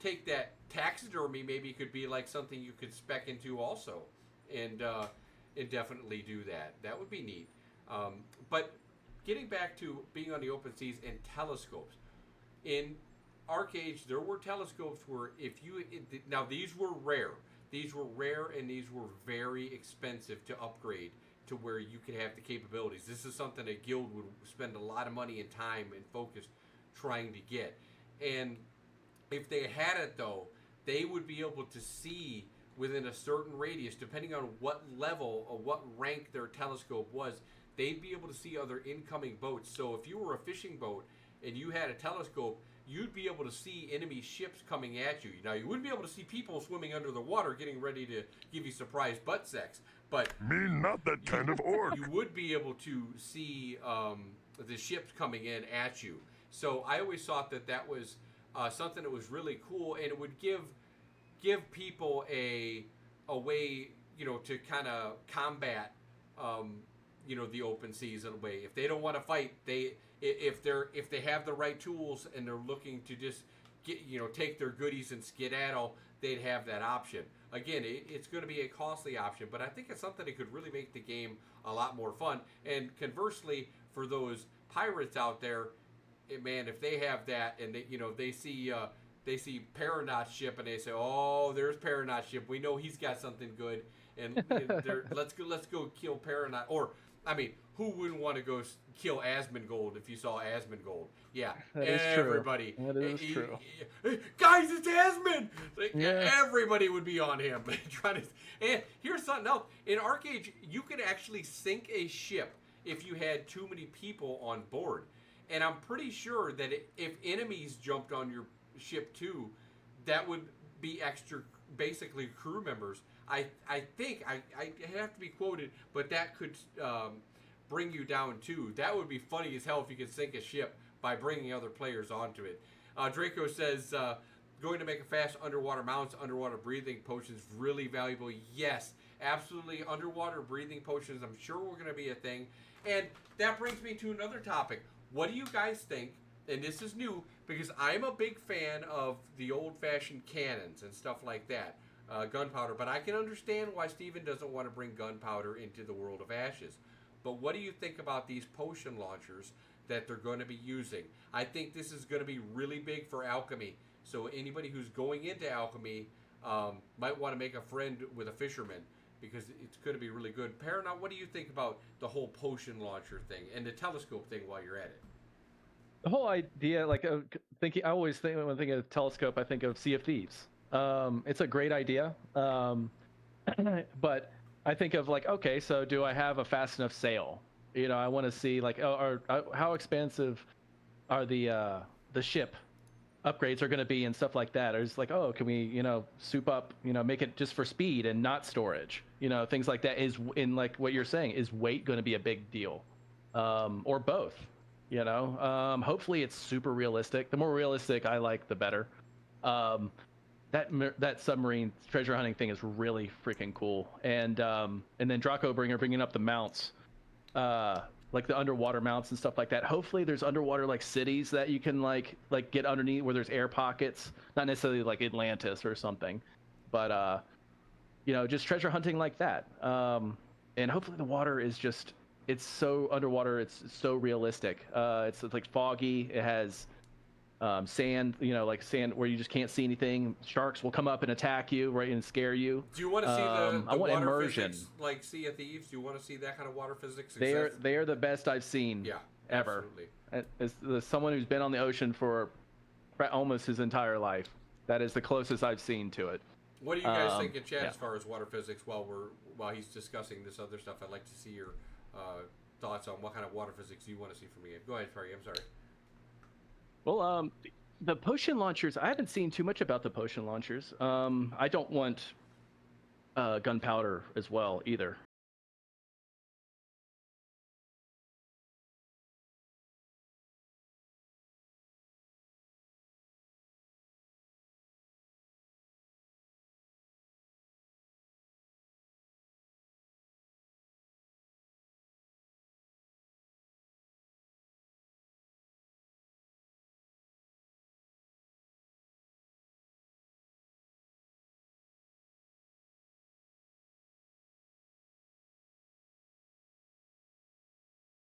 take that taxidermy, maybe it could be like something you could spec into also, and definitely do that. That would be neat. But getting back to being on the open seas and telescopes, in Arcades there were telescopes where now these were rare. These were rare, and these were very expensive to upgrade to where you could have the capabilities. This is something a guild would spend a lot of money and time and focus trying to get. And if they had it, though, they would be able to see within a certain radius, depending on what level or what rank their telescope was, they'd be able to see other incoming boats. So if you were a fishing boat and you had a telescope, you'd be able to see enemy ships coming at you. Now, you wouldn't be able to see people swimming under the water getting ready to give you surprise butt sex, but Me not that kind of orc. you would be able to see the ships coming in at you. So I always thought that was something that was really cool, and it would give people a way, to kind of combat, the open seas in a way. If they don't want to fight, if they have the right tools and they're looking to just get, take their goodies and skedaddle, they'd have that option. Again, it's going to be a costly option, but I think it's something that could really make the game a lot more fun. And conversely, for those pirates out there, man, if they have that and they see Peranaught ship and they say, "Oh, there's Peranaught ship. We know he's got something good." And let's go kill Peranaught. Or, I mean, who wouldn't want to go kill Asmongold if you saw Asmongold? Yeah, That is everybody. true. That is true. Guys, it's Asmon. Yeah. Everybody would be on him trying to. And here's something else: in Arcade, you could actually sink a ship if you had too many people on board. And I'm pretty sure that if enemies jumped on your ship too, that would be extra, basically crew members. I think I have to be quoted, but that could bring you down too. That would be funny as hell if you could sink a ship by bringing other players onto it. Draco says, going to make a fast underwater mounts, underwater breathing potions, really valuable. Yes, absolutely. Underwater breathing potions, I'm sure we're going to be a thing. And that brings me to another topic. What do you guys think? And this is new because I'm a big fan of the old-fashioned cannons and stuff like that. gunpowder. But I can understand why Steven doesn't want to bring gunpowder into the world of ashes. But what do you think about these potion launchers that they're going to be using? I think this is going to be really big for alchemy. So anybody who's going into alchemy might want to make a friend with a fisherman because it's going to be really good. Peranaught, what do you think about the whole potion launcher thing and the telescope thing while you're at it? The whole idea, like thinking, I always think when I think of telescope, I think of Sea of Thieves. It's a great idea, but I think of like, okay, so do I have a fast enough sail? You know, I want to see like, how expansive are the ship upgrades are going to be and stuff like that. Or it's like, oh, can we, you know, soup up, you know, make it just for speed and not storage, you know, things like that. Is in like what you're saying, is weight going to be a big deal, or both? You know, hopefully it's super realistic. The more realistic I like, the better. That submarine treasure hunting thing is really freaking cool. And then Draco bringing up the mounts, like the underwater mounts and stuff like that. Hopefully there's underwater like cities that you can like get underneath where there's air pockets, not necessarily like Atlantis or something, but you know, just treasure hunting like that. And hopefully the water is just, it's so underwater, it's so realistic. It's like foggy. It has sand, you know, like sand where you just can't see anything. Sharks will come up and attack you, right, and scare you. Do you want to see the I want water immersion. physics like Sea of Thieves? Do you want to see that kind of water physics? They are the best I've seen. Yeah, ever. absolutely. As someone who's been on the ocean for almost his entire life, that is the closest I've seen to it. What do you guys think in chat yeah. as far as water physics while he's discussing this other stuff? I'd like to see your thoughts on what kind of water physics you want to see from me. Go ahead, Perry. I'm sorry. Well, the potion launchers, I haven't seen too much about the potion launchers. I don't want gunpowder as well either.